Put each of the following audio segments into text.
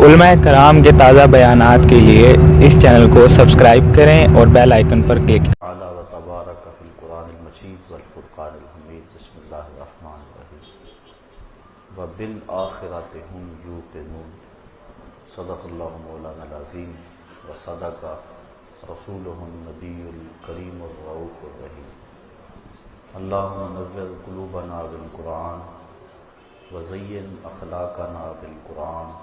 علماء کرام کے تازہ بیانات کے لیے اس چینل کو سبسکرائب کریں اور بیل آئکن پر کلک کریں۔ اعلیٰ و تبارک فی القرآن المجید والفرقان الحمید بسم اللہ الرحمن الرحیم وبالآخرۃ هم یوقنون صدق اللہ مولانا العظیم وصدق رسولہ النبی الکریم الرؤوف الرحیم اللہم نور قلوبنا بالقرآن وزین اخلاقنا بالقرآن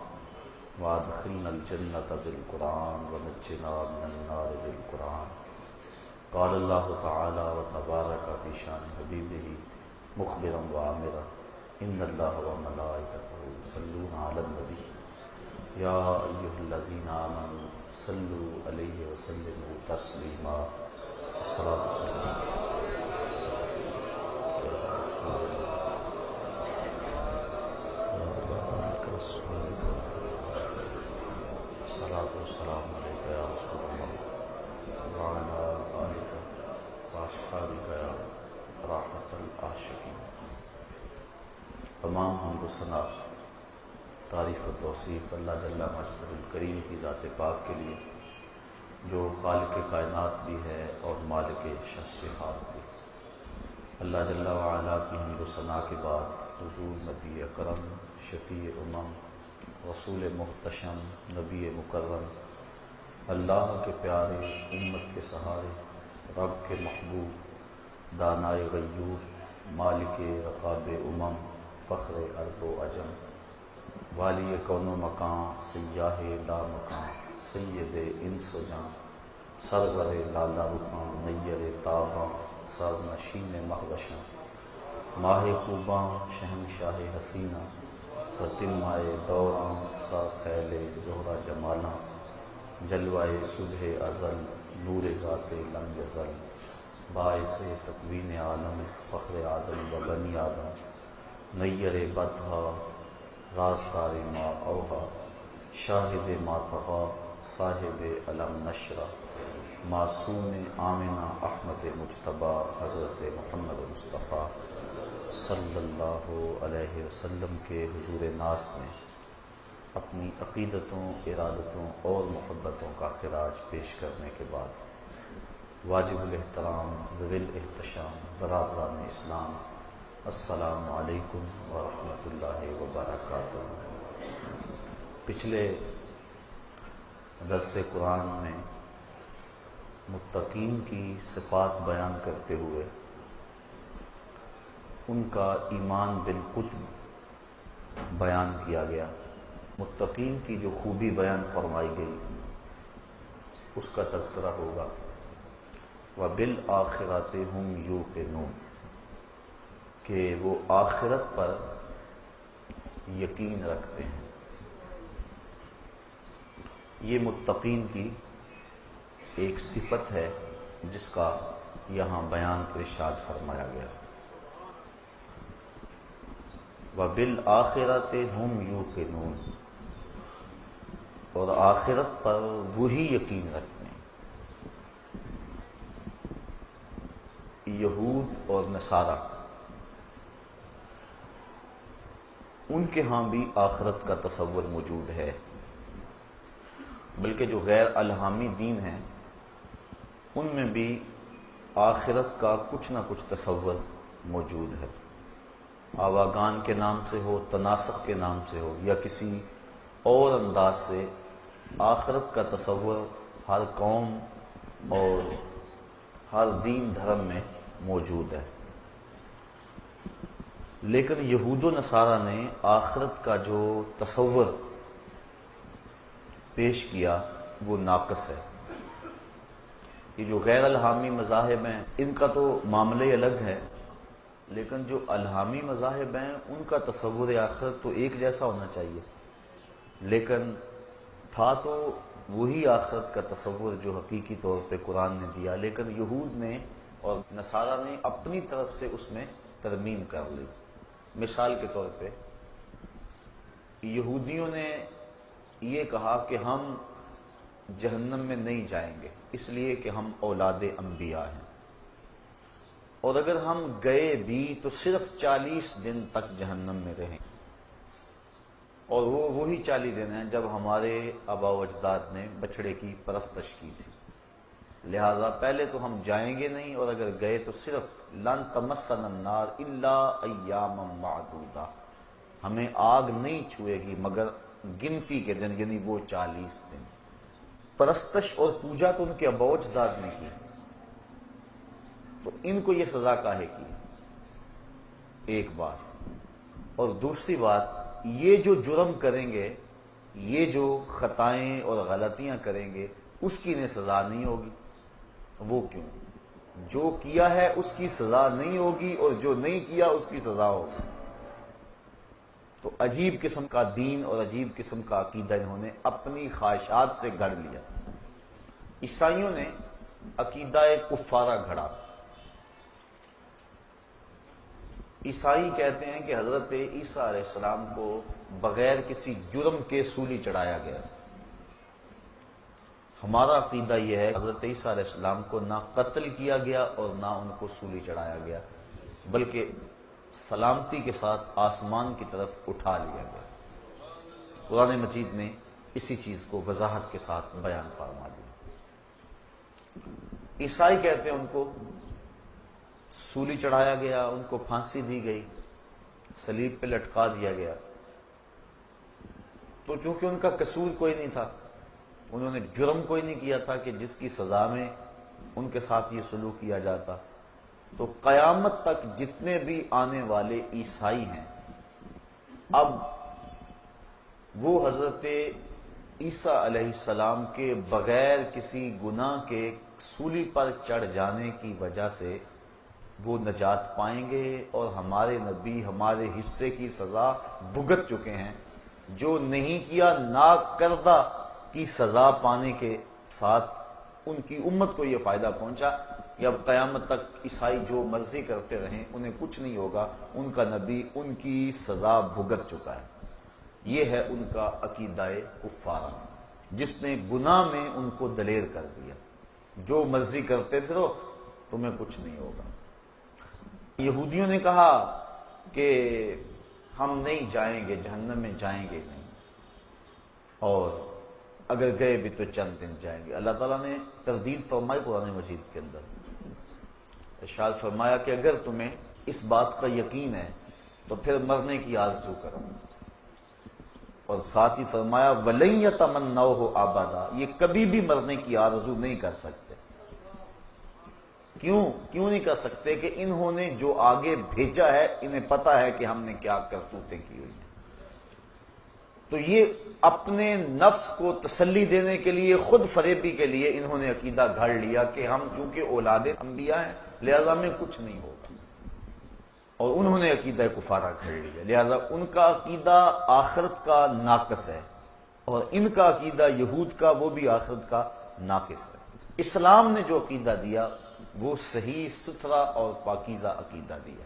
وادخلنا الجنة بالقرآن ونجنا من النار بالقرآن۔ قال اللہ تعالی وتبارک فی شان حبیبہ مخبرا وعامرا ان اللہ وملائکتہ یصلون علی النبی یا ایھا الذین آمنوا صلوا علیہ وسلموا تسلیما۔ السلام علیکم یا رسول اللہ وعلی آلک واصحابک یا رحمت العاشقین۔ تمام حمد و ثنا، تعریف و توصیف اللہ جل مجدہ الکریم کی ذات پاک کے لیے جو خالق کائنات بھی ہے اور مالک شخص خالق بھی۔ اللہ جل وعلا کی حمد و ثنا کے بعد حضور نبی اکرم شفیع امم رسول محتشم نبی مکرم اللہ کے پیارے امت کے سہارے رب کے محبوب دانائے غیور مالک رقاب امم فخر عرب و عجم والی کون و مکان سیاہ لا مکان سید انس و جان سرور لالا رخاں نیر تاباں سرنشین مہوشاں ماہ خوباں شہنشاہ حسینہ تتمائے دوراں سا خیل زہرہ جمالاں جلوائے صبح ازل نور ذات لم یزل باعث تکوین عالم فخر آدم و بنی آدم نیر بدھا رازدار ما اوہا شاہد ما طغا صاحب علم نشرہ معصوم آمنہ احمد مجتبیٰ حضرت محمد مصطفیٰ صلی اللہ علیہ وسلم کے حضور ناس میں اپنی عقیدتوں ارادتوں اور محبتوں کا خراج پیش کرنے کے بعد واجب الاحترام ذوی الاحتشام برادران اسلام السلام علیکم ورحمۃ اللہ وبرکاتہ۔ پچھلے درس قرآن میں متقین کی صفات بیان کرتے ہوئے ان کا ایمان بالکتب بیان کیا گیا، متقین کی جو خوبی بیان فرمائی گئی اس کا تذکرہ ہوگا۔ وَبِالْآخِرَةِ هُمْ يُوقِنُونَ کہ وہ آخرت پر یقین رکھتے ہیں۔ یہ متقین کی ایک صفت ہے جس کا یہاں بیان ارشاد فرمایا گیا۔ وَبِالْآخِرَةِ هُمْ يُوقِنُونَ اور آخرت پر وہی یقین رکھتے ہیں۔ یہود اور نصارہ ان کے ہاں بھی آخرت کا تصور موجود ہے، بلکہ جو غیر الہامی دین ہیں ان میں بھی آخرت کا کچھ نہ کچھ تصور موجود ہے، آواگان کے نام سے ہو، تناسخ کے نام سے ہو یا کسی اور انداز سے آخرت کا تصور ہر قوم اور ہر دین دھرم میں موجود ہے۔ لیکن یہود و نصارہ نے آخرت کا جو تصور پیش کیا وہ ناقص ہے۔ یہ جو غیر الہامی مذاہب ہیں ان کا تو معاملہ الگ ہے، لیکن جو الہامی مذاہب ہیں ان کا تصور آخرت تو ایک جیسا ہونا چاہیے، لیکن تھا تو وہی آخرت کا تصور جو حقیقی طور پہ قرآن نے دیا، لیکن یہود نے اور نصارہ نے اپنی طرف سے اس میں ترمیم کر لی۔ مثال کے طور پہ یہودیوں نے یہ کہا کہ ہم جہنم میں نہیں جائیں گے اس لیے کہ ہم اولاد انبیاء ہیں، اور اگر ہم گئے بھی تو صرف 40 دن تک جہنم میں رہیں۔ اور وہ وہی 40 دن ہیں جب ہمارے آبا و اجداد نے بچڑے کی پرستش کی تھی، لہذا پہلے تو ہم جائیں گے نہیں، اور اگر گئے تو صرف لن تمسنا النار الا ایاما معدودہ، ہمیں آگ نہیں چھوئے گی مگر گنتی کے دن، یعنی وہ 40 دن۔ پرستش اور پوجا تو ان کے آبا و اجداد نے کی، تو ان کو یہ سزا کاہے کی؟ ایک بات۔ اور دوسری بات، یہ جو جرم کریں گے، یہ جو خطائیں اور غلطیاں کریں گے، اس کی انہیں سزا نہیں ہوگی۔ وہ کیوں؟ جو کیا ہے اس کی سزا نہیں ہوگی، اور جو نہیں کیا اس کی سزا ہوگی۔ تو عجیب قسم کا دین اور عجیب قسم کا عقیدہ انہوں نے اپنی خواہشات سے گھڑ لیا۔ عیسائیوں نے عقیدہ کفارہ گھڑا۔ عیسائی کہتے ہیں کہ حضرت عیسیٰ علیہ السلام کو بغیر کسی جرم کے سولی چڑھایا گیا۔ ہمارا عقیدہ یہ ہے حضرت عیسیٰ علیہ السلام کو نہ قتل کیا گیا اور نہ ان کو سولی چڑھایا گیا، بلکہ سلامتی کے ساتھ آسمان کی طرف اٹھا لیا گیا۔ قرآن مجید نے اسی چیز کو وضاحت کے ساتھ بیان فرما دیا۔ عیسائی کہتے ہیں ان کو سولی چڑھایا گیا، ان کو پھانسی دی گئی، صلیب پہ لٹکا دیا گیا۔ تو چونکہ ان کا قصور کوئی نہیں تھا، انہوں نے جرم کوئی نہیں کیا تھا کہ جس کی سزا میں ان کے ساتھ یہ سلوک کیا جاتا، تو قیامت تک جتنے بھی آنے والے عیسائی ہیں، اب وہ حضرت عیسیٰ علیہ السلام کے بغیر کسی گناہ کے سولی پر چڑھ جانے کی وجہ سے وہ نجات پائیں گے، اور ہمارے نبی ہمارے حصے کی سزا بھگت چکے ہیں۔ جو نہیں کیا ناکردہ کی سزا پانے کے ساتھ ان کی امت کو یہ فائدہ پہنچا کہ اب قیامت تک عیسائی جو مرضی کرتے رہیں انہیں کچھ نہیں ہوگا، ان کا نبی ان کی سزا بھگت چکا ہے۔ یہ ہے ان کا عقیدہ کفارہ، جس نے گناہ میں ان کو دلیر کر دیا، جو مرضی کرتے پھرو تمہیں کچھ نہیں ہوگا۔ یہودیوں نے کہا کہ ہم نہیں جائیں گے، جہنم میں جائیں گے نہیں، اور اگر گئے بھی تو چند دن جائیں گے۔ اللہ تعالیٰ نے تردید فرمائی قرآن مجید کے اندر، ارشاد فرمایا کہ اگر تمہیں اس بات کا یقین ہے تو پھر مرنے کی آرزو کرو، اور ساتھ ہی فرمایا وَلَن يَتَمَنَّوْهُ أَبَدًا، یہ کبھی بھی مرنے کی آرزو نہیں کر سکتے۔ کیوں نہیں کر سکتے؟ کہ انہوں نے جو آگے بھیجا ہے انہیں پتا ہے کہ ہم نے کیا کرتوتیں کی ہوئی ہیں۔ تو یہ اپنے نفس کو تسلی دینے کے لیے، خود فریبی کے لیے انہوں نے عقیدہ گھڑ لیا کہ ہم چونکہ اولاد انبیاء ہیں لہذا میں کچھ نہیں ہوگا، اور انہوں نے عقیدہ کفارہ گھڑ لیا۔ لہذا ان کا عقیدہ آخرت کا ناقص ہے، اور ان کا عقیدہ یہود کا وہ بھی آخرت کا ناقص ہے۔ اسلام نے جو عقیدہ دیا وہ صحیح ستھرا اور پاکیزہ عقیدہ دیا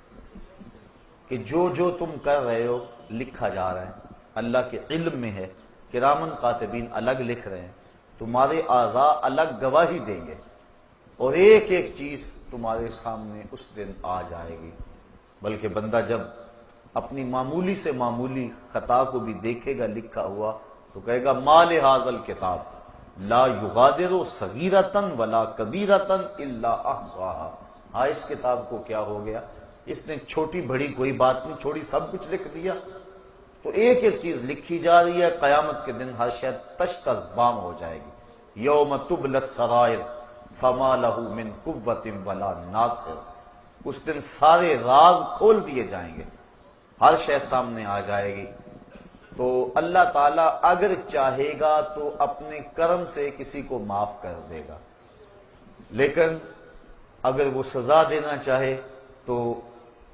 کہ جو تم کر رہے ہو لکھا جا رہا ہے، اللہ کے علم میں ہے، کرامن کاتبین الگ لکھ رہے ہیں، تمہارے اعضاء الگ گواہی دیں گے، اور ایک ایک چیز تمہارے سامنے اس دن آ جائے گی۔ بلکہ بندہ جب اپنی معمولی سے معمولی خطا کو بھی دیکھے گا لکھا ہوا تو کہے گا ما لہذا الکتاب لا یغادر صغیرۃ ولا کبیرۃ الا احصاها، ہاں اس کتاب کو کیا ہو گیا، اس نے چھوٹی بڑی کوئی بات نہیں چھوڑی، سب کچھ لکھ دیا۔ تو ایک ایک چیز لکھی جا رہی ہے، قیامت کے دن ہر شے تش تش بام ہو جائے گی۔ یوم تبلی السرائر فما لہ من قوۃ ولا ناصر، اس دن سارے راز کھول دیے جائیں گے، ہر شے سامنے آ جائے گی۔ تو اللہ تعالیٰ اگر چاہے گا تو اپنے کرم سے کسی کو معاف کر دے گا، لیکن اگر وہ سزا دینا چاہے تو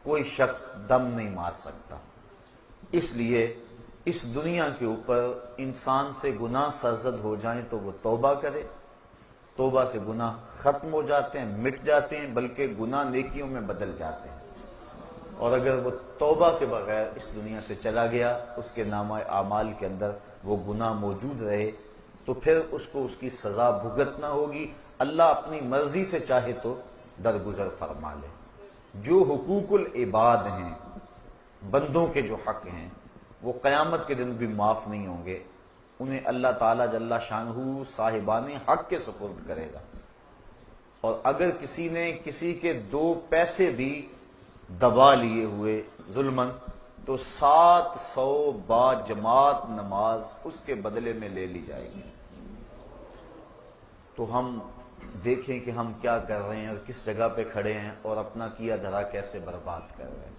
کوئی شخص دم نہیں مار سکتا۔ اس لیے اس دنیا کے اوپر انسان سے گناہ سرزد ہو جائیں تو وہ توبہ کرے، توبہ سے گناہ ختم ہو جاتے ہیں، مٹ جاتے ہیں، بلکہ گناہ نیکیوں میں بدل جاتے ہیں۔ اور اگر وہ توبہ کے بغیر اس دنیا سے چلا گیا، اس کے نامہ اعمال کے اندر وہ گناہ موجود رہے، تو پھر اس کو اس کی سزا بھگتنا ہوگی۔ اللہ اپنی مرضی سے چاہے تو درگزر فرما لے۔ جو حقوق العباد ہیں، بندوں کے جو حق ہیں، وہ قیامت کے دن بھی معاف نہیں ہوں گے، انہیں اللہ تعالیٰ جل شانہ صاحبان حق کے سپرد کرے گا۔ اور اگر کسی نے کسی کے 2 پیسے بھی دبا لیے ہوئے ظلمن، تو 700 با جماعت نماز اس کے بدلے میں لے لی جائے گی۔ تو ہم دیکھیں کہ ہم کیا کر رہے ہیں اور کس جگہ پہ کھڑے ہیں اور اپنا کیا دھرا کیسے برباد کر رہے ہیں۔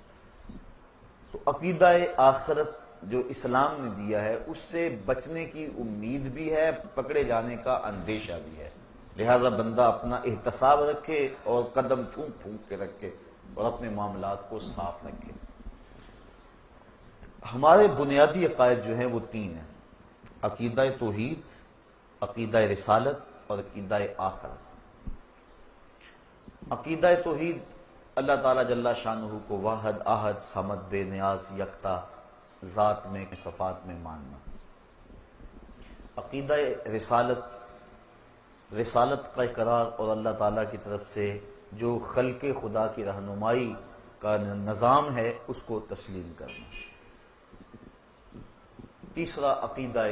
تو عقیدہ آخرت جو اسلام نے دیا ہے اس سے بچنے کی امید بھی ہے، پکڑے جانے کا اندیشہ بھی ہے، لہذا بندہ اپنا احتساب رکھے اور قدم پھونک پھونک کے رکھے اور اپنے معاملات کو صاف رکھے۔ ہمارے بنیادی عقائد جو ہیں وہ 3 ہیں: عقیدہ توحید، عقیدہ رسالت اور عقیدہ آخرت۔ عقیدہ توحید اللہ تعالیٰ جل شانہ کو واحد احد صمد بے نیاز یکتا ذات میں صفات میں ماننا۔ عقیدہ رسالت کا اقرار اور اللہ تعالیٰ کی طرف سے جو خلق خدا کی رہنمائی کا نظام ہے اس کو تسلیم کرنا۔ تیسرا عقیدہ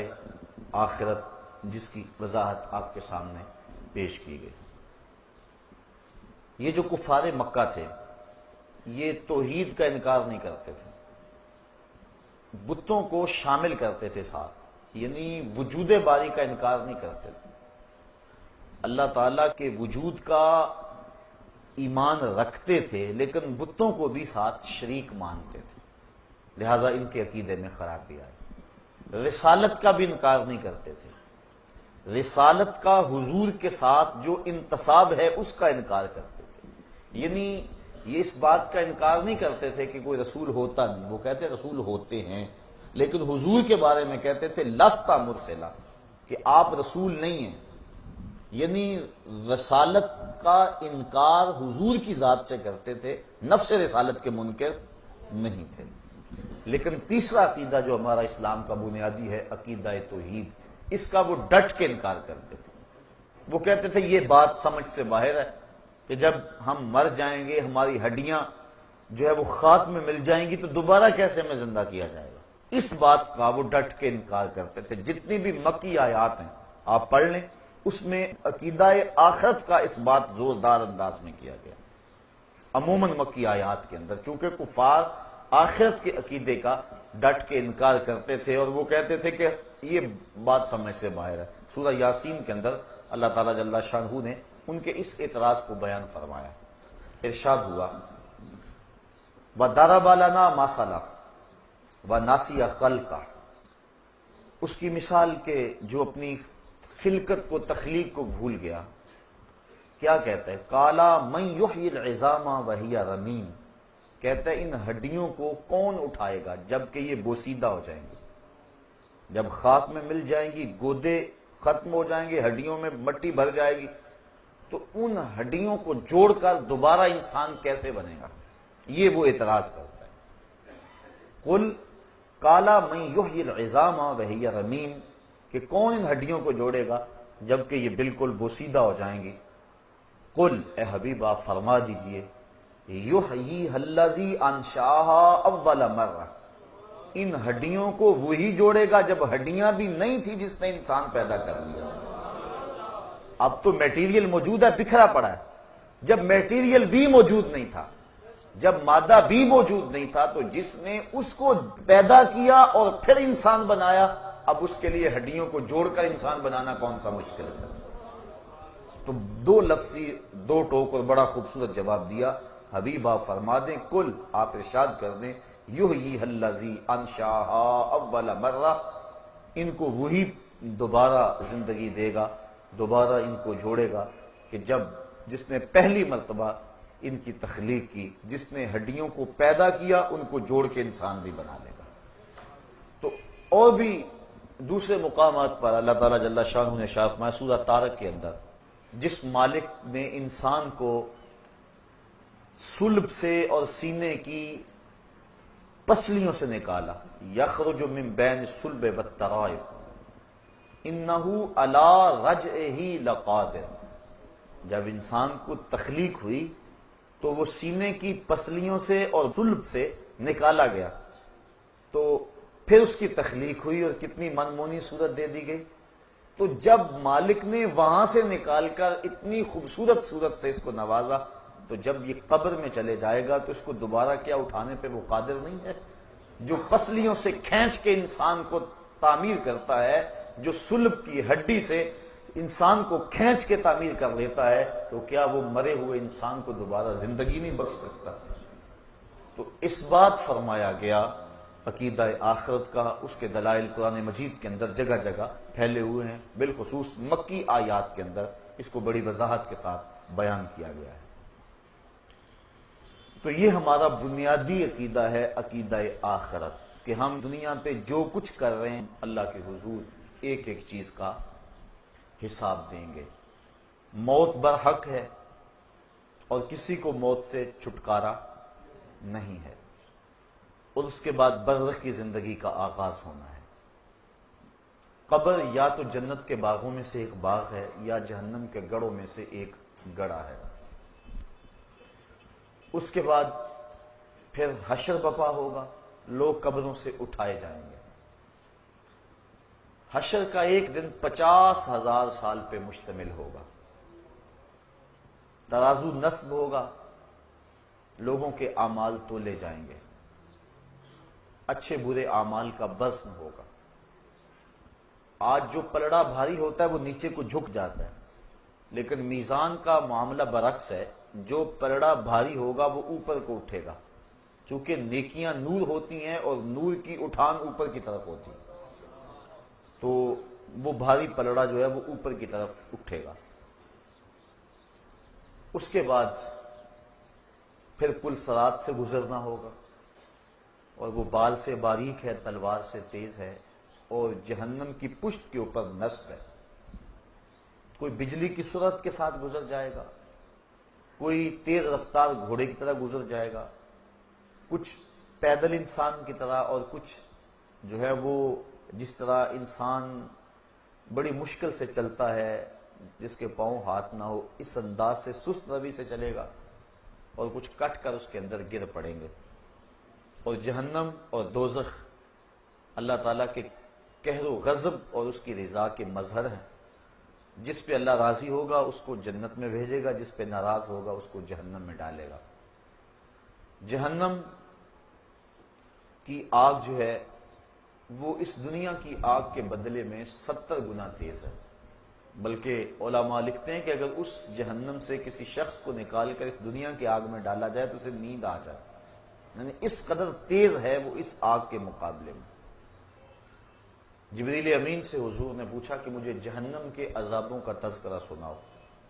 آخرت، جس کی وضاحت آپ کے سامنے پیش کی گئی۔ یہ جو کفار مکہ تھے یہ توحید کا انکار نہیں کرتے تھے، بتوں کو شامل کرتے تھے ساتھ، یعنی وجود باری کا انکار نہیں کرتے تھے، اللہ تعالیٰ کے وجود کا ایمان رکھتے تھے لیکن بتوں کو بھی ساتھ شریک مانتے تھے، لہذا ان کے عقیدے میں خرابی آئی۔ رسالت کا بھی انکار نہیں کرتے تھے، رسالت کا حضور کے ساتھ جو انتصاب ہے اس کا انکار کرتے تھے، یعنی یہ اس بات کا انکار نہیں کرتے تھے کہ کوئی رسول ہوتا نہیں، وہ کہتے رسول ہوتے ہیں، لیکن حضور کے بارے میں کہتے تھے لستا مرسلا، کہ آپ رسول نہیں ہیں، یعنی رسالت کا انکار حضور کی ذات سے کرتے تھے، نفس رسالت کے منکر نہیں تھے۔ لیکن تیسرا عقیدہ جو ہمارا اسلام کا بنیادی ہے، عقیدہ توحید، اس کا وہ ڈٹ کے انکار کرتے تھے۔ وہ کہتے تھے یہ بات سمجھ سے باہر ہے کہ جب ہم مر جائیں گے ہماری ہڈیاں جو ہے وہ خاک میں مل جائیں گی تو دوبارہ کیسے ہمیں زندہ کیا جائے گا، اس بات کا وہ ڈٹ کے انکار کرتے تھے۔ جتنی بھی مکی آیات ہیں آپ پڑھ لیں، اس میں عقیدہ آخرت کا اس بات زوردار انداز میں کیا گیا۔ عموماً مکی آیات کے اندر چونکہ کفار آخرت کے عقیدے کا ڈٹ کے انکار کرتے تھے اور وہ کہتے تھے کہ یہ بات سمجھ سے باہر ہے۔ سورہ یاسین کے اندر اللہ تعالیٰ جل شانہ نے ان کے اس اعتراض کو بیان فرمایا، ارشاد ہوا وَضَرَبَ لَنَا مَثَلًا وَنَسِیَ خَلْقَهُ، اس کی مثال کے جو اپنی خلقت کو، تخلیق کو بھول گیا، کیا کہتا ہے؟ قَالَ مَن يُحْيِي الْعِظَامَ وَهِيَ رَمِيمٌ، کہتا ہے ان ہڈیوں کو کون اٹھائے گا جبکہ یہ بوسیدہ ہو جائیں گی، جب خاک میں مل جائیں گی، گودے ختم ہو جائیں گے، ہڈیوں میں مٹی بھر جائے گی، تو ان ہڈیوں کو جوڑ کر دوبارہ انسان کیسے بنے گا؟ یہ وہ اعتراض کرتا ہے۔ قل قَالَ مَن يُحْيِي الْعِظَامَ وَهِيَ رَمِيمٌ، کہ کون ان ہڈیوں کو جوڑے گا جبکہ یہ بالکل بوسیدہ ہو جائیں گی؟ قل، اے حبیب آپ فرما دیجئے، یحییھا الذی انشأھا اول مرہ، ان ہڈیوں کو وہی جوڑے گا جب ہڈیاں بھی نہیں تھی جس نے انسان پیدا کر لیا۔ اب تو میٹیریل موجود ہے، بکھرا پڑا ہے، جب میٹیریل بھی موجود نہیں تھا، جب مادہ بھی موجود نہیں تھا، تو جس نے اس کو پیدا کیا اور پھر انسان بنایا، اب اس کے لیے ہڈیوں کو جوڑ کر انسان بنانا کون سا مشکل ہے؟ تو دو لفظی دو ٹوک اور بڑا خوبصورت جواب دیا۔ حبیب آپ فرما دیں، کل آپ ارشاد کر دیں، یحییھا الذی انشأھا اول مرہ، ان کو وہی دوبارہ زندگی دے گا، دوبارہ ان کو جوڑے گا کہ جس نے پہلی مرتبہ ان کی تخلیق کی، جس نے ہڈیوں کو پیدا کیا، ان کو جوڑ کے انسان بھی بنا لے گا۔ تو اور بھی دوسرے مقامات پر اللہ تعالیٰ جل شانہ نے ارشاد فرمایا سورہ طارق کے اندر، جس مالک نے انسان کو صلب سے اور سینے کی پسلیوں سے نکالا، یخرج من بین الصلب والترائب انہ علی رجعہ لقادر، جب انسان کو تخلیق ہوئی تو وہ سینے کی پسلیوں سے اور صلب سے نکالا گیا، تو پھر اس کی تخلیق ہوئی اور کتنی منمونی صورت دے دی گئی. تو جب مالک نے وہاں سے نکال کر اتنی خوبصورت صورت سے اس کو نوازا، تو جب یہ قبر میں چلے جائے گا تو اس کو دوبارہ کیا اٹھانے پہ وہ قادر نہیں ہے؟ جو پسلیوں سے کھینچ کے انسان کو تعمیر کرتا ہے، جو صلب کی ہڈی سے انسان کو کھینچ کے تعمیر کر لیتا ہے، تو کیا وہ مرے ہوئے انسان کو دوبارہ زندگی نہیں بخش سکتا؟ تو اس بات فرمایا گیا عقیدہ آخرت کا. اس کے دلائل قرآن مجید کے اندر جگہ جگہ پھیلے ہوئے ہیں، بالخصوص مکی آیات کے اندر اس کو بڑی وضاحت کے ساتھ بیان کیا گیا ہے. تو یہ ہمارا بنیادی عقیدہ ہے، عقیدہ آخرت، کہ ہم دنیا پہ جو کچھ کر رہے ہیں اللہ کے حضور ایک ایک چیز کا حساب دیں گے. موت برحق ہے اور کسی کو موت سے چھٹکارا نہیں ہے، اور اس کے بعد برزخ کی زندگی کا آغاز ہونا ہے. قبر یا تو جنت کے باغوں میں سے ایک باغ ہے یا جہنم کے گڑھوں میں سے ایک گڑھا ہے. اس کے بعد پھر حشر بپا ہوگا، لوگ قبروں سے اٹھائے جائیں گے. حشر کا ایک دن 50,000 سال پہ مشتمل ہوگا. ترازو نصب ہوگا، لوگوں کے اعمال تولے جائیں گے، اچھے برے اعمال کا وزن ہوگا. آج جو پلڑا بھاری ہوتا ہے وہ نیچے کو جھک جاتا ہے، لیکن میزان کا معاملہ برعکس ہے. جو پلڑا بھاری ہوگا وہ اوپر کو اٹھے گا، چونکہ نیکیاں نور ہوتی ہیں اور نور کی اٹھان اوپر کی طرف ہوتی ہے، تو وہ بھاری پلڑا جو ہے وہ اوپر کی طرف اٹھے گا. اس کے بعد پھر پل صراط سے گزرنا ہوگا، اور وہ بال سے باریک ہے، تلوار سے تیز ہے، اور جہنم کی پشت کے اوپر نصب ہے. کوئی بجلی کی سرعت کے ساتھ گزر جائے گا، کوئی تیز رفتار گھوڑے کی طرح گزر جائے گا، کچھ پیدل انسان کی طرح، اور کچھ جو ہے وہ جس طرح انسان بڑی مشکل سے چلتا ہے، جس کے پاؤں ہاتھ نہ ہو، اس انداز سے سست روی سے چلے گا، اور کچھ کٹ کر اس کے اندر گر پڑیں گے. اور جہنم اور دوزخ اللہ تعالیٰ کے قہر و غضب اور اس کی رضا کے مظہر ہیں. جس پہ اللہ راضی ہوگا اس کو جنت میں بھیجے گا، جس پہ ناراض ہوگا اس کو جہنم میں ڈالے گا. جہنم کی آگ جو ہے وہ اس دنیا کی آگ کے بدلے میں 70 گنا تیز ہے. بلکہ علماء لکھتے ہیں کہ اگر اس جہنم سے کسی شخص کو نکال کر اس دنیا کی آگ میں ڈالا جائے تو اسے نیند آ جائے، یعنی اس قدر تیز ہے وہ اس آگ کے مقابلے میں. جبریل امین سے حضور نے پوچھا کہ مجھے جہنم کے عذابوں کا تذکرہ سناؤ.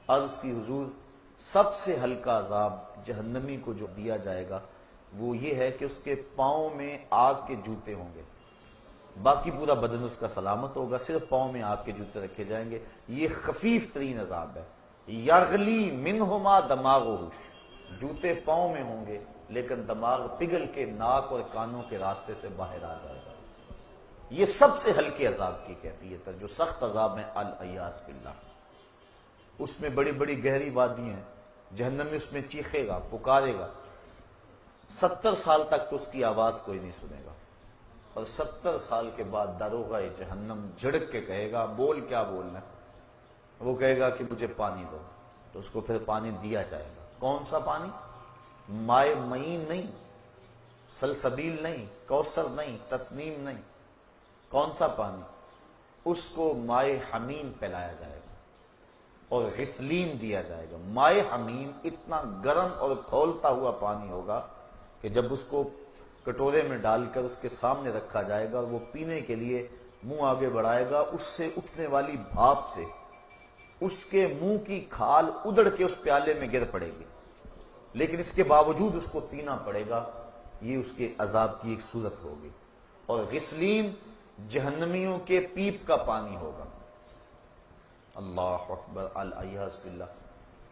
عرض کی حضور سب سے ہلکا عذاب جہنمی کو جو دیا جائے گا وہ یہ ہے کہ اس کے پاؤں میں آگ کے جوتے ہوں گے، باقی پورا بدن اس کا سلامت ہوگا، صرف پاؤں میں آگ کے جوتے رکھے جائیں گے. یہ خفیف ترین عذاب ہے. یغلی منہما دماغہ، جوتے پاؤں میں ہوں گے لیکن دماغ پگھل کے ناک اور کانوں کے راستے سے باہر آ جائے گا. یہ سب سے ہلکے عذاب کی کیفیت ہے. جو سخت عذاب ہے الیاذ باللہ، اس میں بڑی بڑی گہری وادی ہیں. جہنمی اس میں چیخے گا، پکارے گا، 70 سال تک تو اس کی آواز کوئی نہیں سنے گا، اور 70 سال کے بعد داروغہ جہنم جھڑک کے کہے گا بول کیا بولنا ہے؟ وہ کہے گا کہ مجھے پانی دو، تو اس کو پھر پانی دیا جائے گا. کون سا پانی؟ مائے معین نہیں، سلسبیل نہیں، کوثر نہیں، تسنیم نہیں. کون سا پانی؟ اس کو مائے حمیم پلایا جائے گا اور غسلین دیا جائے گا. مائے حمیم اتنا گرم اور کھولتا ہوا پانی ہوگا کہ جب اس کو کٹورے میں ڈال کر اس کے سامنے رکھا جائے گا اور وہ پینے کے لیے منہ آگے بڑھائے گا، اس سے اٹھنے والی بھاپ سے اس کے منہ کی کھال ادڑ کے اس پیالے میں گر پڑے گی، لیکن اس کے باوجود اس کو پینا پڑے گا. یہ اس کے عذاب کی ایک صورت ہوگی. اور غسلین جہنمیوں کے پیپ کا پانی ہوگا. اللہ اکبر، الیاذ باللہ.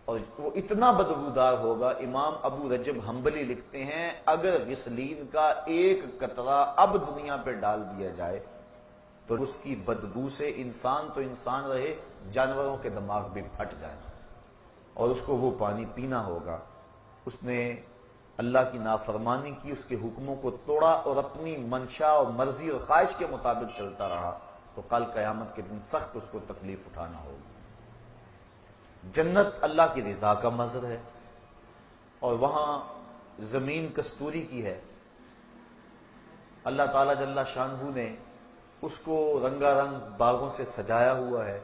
اور وہ اتنا بدبودار ہوگا، امام ابو رجب حنبلی لکھتے ہیں اگر غسلین کا ایک قطرہ اب دنیا پہ ڈال دیا جائے تو اس کی بدبو سے انسان تو انسان رہے، جانوروں کے دماغ بھی پھٹ جائیں، اور اس کو وہ پانی پینا ہوگا. اس نے اللہ کی نافرمانی کی، اس کے حکموں کو توڑا اور اپنی منشا اور مرضی اور خواہش کے مطابق چلتا رہا تو کل قیامت کے دن سخت اس کو تکلیف اٹھانا ہوگی۔ جنت اللہ کی رضا کا منظر ہے اور وہاں زمین کستوری کی ہے۔ اللہ تعالیٰ جل شانہ نے اس کو رنگا رنگ باغوں سے سجایا ہوا ہے،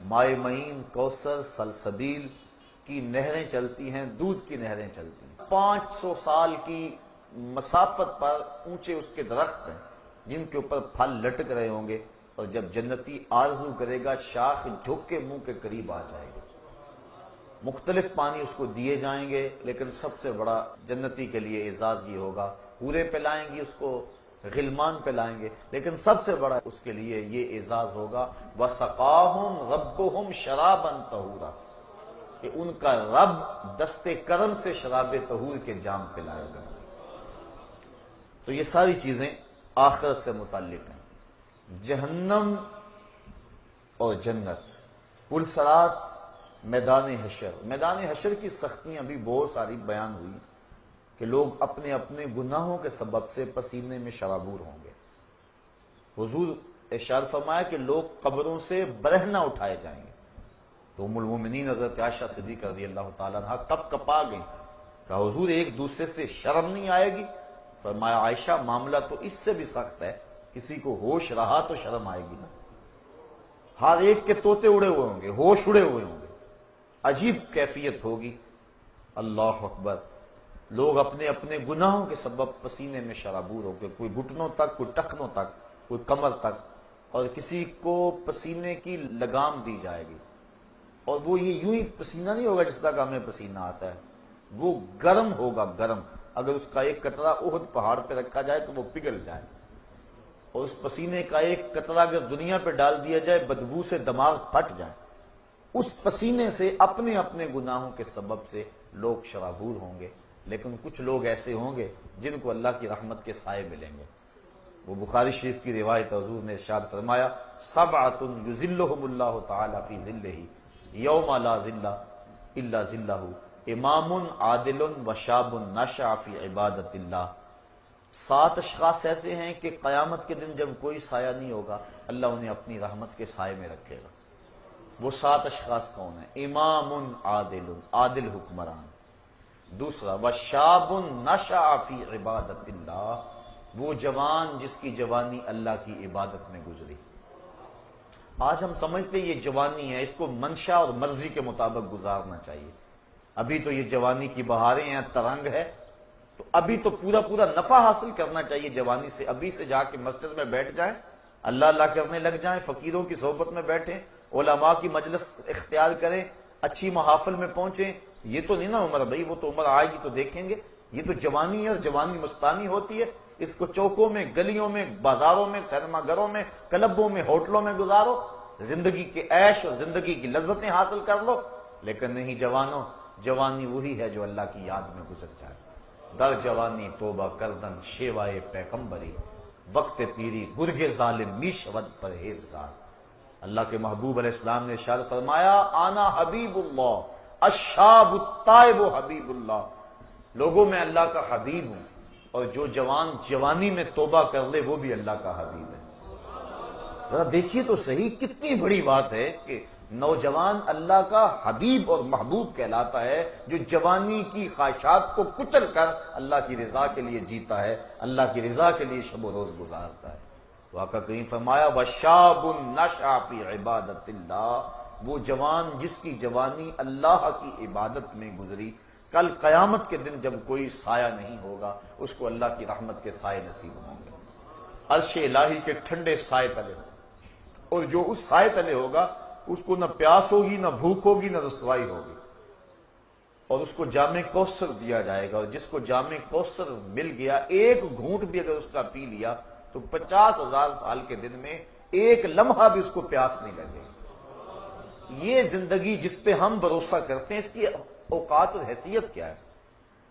مائے معین، کوثر، سلسبیل کی نہریں چلتی ہیں، دودھ کی نہریں چلتی ہیں۔ 500 سال کی مسافت پر اونچے اس کے درخت ہیں جن کے اوپر پھل لٹک رہے ہوں گے، اور جب جنتی آرزو کرے گا شاخ جھک کے منہ کے قریب آ جائے گا۔ مختلف پانی اس کو دیے جائیں گے، لیکن سب سے بڑا جنتی کے لیے اعزاز یہ ہوگا، حوریں پلائیں گی اس کو، غلمان پلائیں گے، لیکن سب سے بڑا اس کے لیے یہ اعزاز ہوگا وَسَقَاهُمْ رَبُّهُمْ شَرَابًا طَهُورًا، کہ ان کا رب دستے کرم سے شراب طہور کے جام پلائے گا۔ تو یہ ساری چیزیں آخرت سے متعلق ہیں۔ جہنم اور جنت، پلسرات، میدان حشر۔ میدان حشر کی سختیاں بھی بہت ساری بیان ہوئی کہ لوگ اپنے اپنے گناہوں کے سبب سے پسینے میں شرابور ہوں گے۔ حضور ارشاد فرمایا کہ لوگ قبروں سے برہنہ اٹھائے جائیں گے۔ تو ام المومنین حضرت عائشہ صدیقہ رضی اللہ تعالیٰ عنہ کب کپا گئی، کہا حضور ایک دوسرے سے شرم نہیں آئے گی؟ فرمایا عائشہ معاملہ تو اس سے بھی سخت ہے، کسی کو ہوش رہا تو شرم آئے گی نا، ہر ایک کے طوطے اڑے ہوئے ہوں گے، ہوش اڑے ہوئے ہوں گے، عجیب کیفیت ہوگی۔ اللہ اکبر، لوگ اپنے اپنے گناہوں کے سبب پسینے میں شرابور ہو گئے، کوئی گھٹنوں تک، کوئی ٹخنوں تک، کوئی کمر تک، اور کسی کو پسینے کی لگام دی جائے گی، اور وہ یہ یوں ہی پسینہ نہیں ہوگا جس طرح کا ہمیں پسینہ آتا ہے، وہ گرم ہوگا، گرم۔ اگر اس کا ایک قطرہ احد پہاڑ پہ رکھا جائے تو وہ پگھل جائے، اور اس پسینے کا ایک قطرہ اگر دنیا پہ ڈال دیا جائے بدبو سے دماغ پھٹ جائے۔ اس پسینے سے اپنے اپنے گناہوں کے سبب سے لوگ شرابور ہوں گے، لیکن کچھ لوگ ایسے ہوں گے جن کو اللہ کی رحمت کے سائے ملیں گے۔ وہ بخاری شریف کی روایت، حضور نے ارشاد فرمایا سبعۃ یظلھم اللہ تعالی فی ظلہ یوم لا ظل الا ظلہ، امام عادل وشاب نشأ فی عبادت اللہ۔ 7 اشخاص ایسے ہیں کہ قیامت کے دن جب کوئی سایہ نہیں ہوگا، اللہ انہیں اپنی رحمت کے سائے میں رکھے گا۔ وہ 7 اشخاص کون ہیں؟ امام عادل، عادل حکمران۔ دوسرا وشاب نشأ فی عبادت اللہ، وہ جوان جس کی جوانی اللہ کی عبادت میں گزری۔ آج ہم سمجھتے یہ جوانی ہے، اس کو منشا اور مرضی کے مطابق گزارنا چاہیے۔ ابھی تو یہ جوانی کی بہاریں ہیں، ترنگ ہے، تو ابھی تو پورا پورا نفع حاصل کرنا چاہیے جوانی سے۔ ابھی سے جا کے مسجد میں بیٹھ جائیں، اللہ اللہ کرنے لگ جائیں، فقیروں کی صحبت میں بیٹھیں، علماء کی مجلس اختیار کریں، اچھی محافل میں پہنچیں۔ یہ تو نہیں نا عمر بھائی، وہ تو عمر آئے گی تو دیکھیں گے۔ یہ تو جوانی ہے، اور جوانی مستانی ہوتی ہے، اس کو چوکوں میں، گلیوں میں، بازاروں میں، سینما گھروں میں، کلبوں میں، ہوٹلوں میں گزارو، زندگی کے عیش اور زندگی کی لذتیں حاصل کر لو۔ لیکن نہیں جوانوں، جوانی وہی ہے جو اللہ کی یاد میں گزر جائے۔ در جوانی توبہ کردن شیوائے پیغمبری، وقت پیری گرگ ظالم می شود پرہیزگار۔ اللہ کے محبوب علیہ السلام نے ارشاد فرمایا انا حبیب اللہ الشاب التائب حبیب اللہ، لوگوں میں اللہ کا حبیب ہوں، اور جو جوان جوانی میں توبہ کر لے وہ بھی اللہ کا حبیب ہے۔ ذرا دیکھیے تو صحیح، کتنی بڑی بات ہے کہ نوجوان اللہ کا حبیب اور محبوب کہلاتا ہے، جو جوانی کی خواہشات کو کچل کر اللہ کی رضا کے لیے جیتا ہے، اللہ کی رضا کے لیے شب و روز گزارتا ہے۔ آقا کریم فرمایا وشاب نشأ فی عبادت اللہ، وہ جوان جس کی جوانی اللہ کی عبادت میں گزری، کل قیامت کے دن جب کوئی سایہ نہیں ہوگا اس کو اللہ کی رحمت کے سائے نصیب ہوں گے، عرش الہی کے ٹھنڈے سائے تلے، اور جو اس سائے تلے ہوگا اس کو نہ پیاس ہوگی، نہ بھوک ہوگی، نہ رسوائی ہوگی، اور اس کو جام کوثر دیا جائے گا، اور جس کو جام کوثر مل گیا، ایک گھونٹ بھی اگر اس کا پی لیا تو 50,000 سال کے دن میں ایک لمحہ بھی اس کو پیاس نہیں لگے۔ یہ زندگی جس پہ ہم بھروسہ کرتے ہیں، اس کی اوقات اور حیثیت کیا ہے؟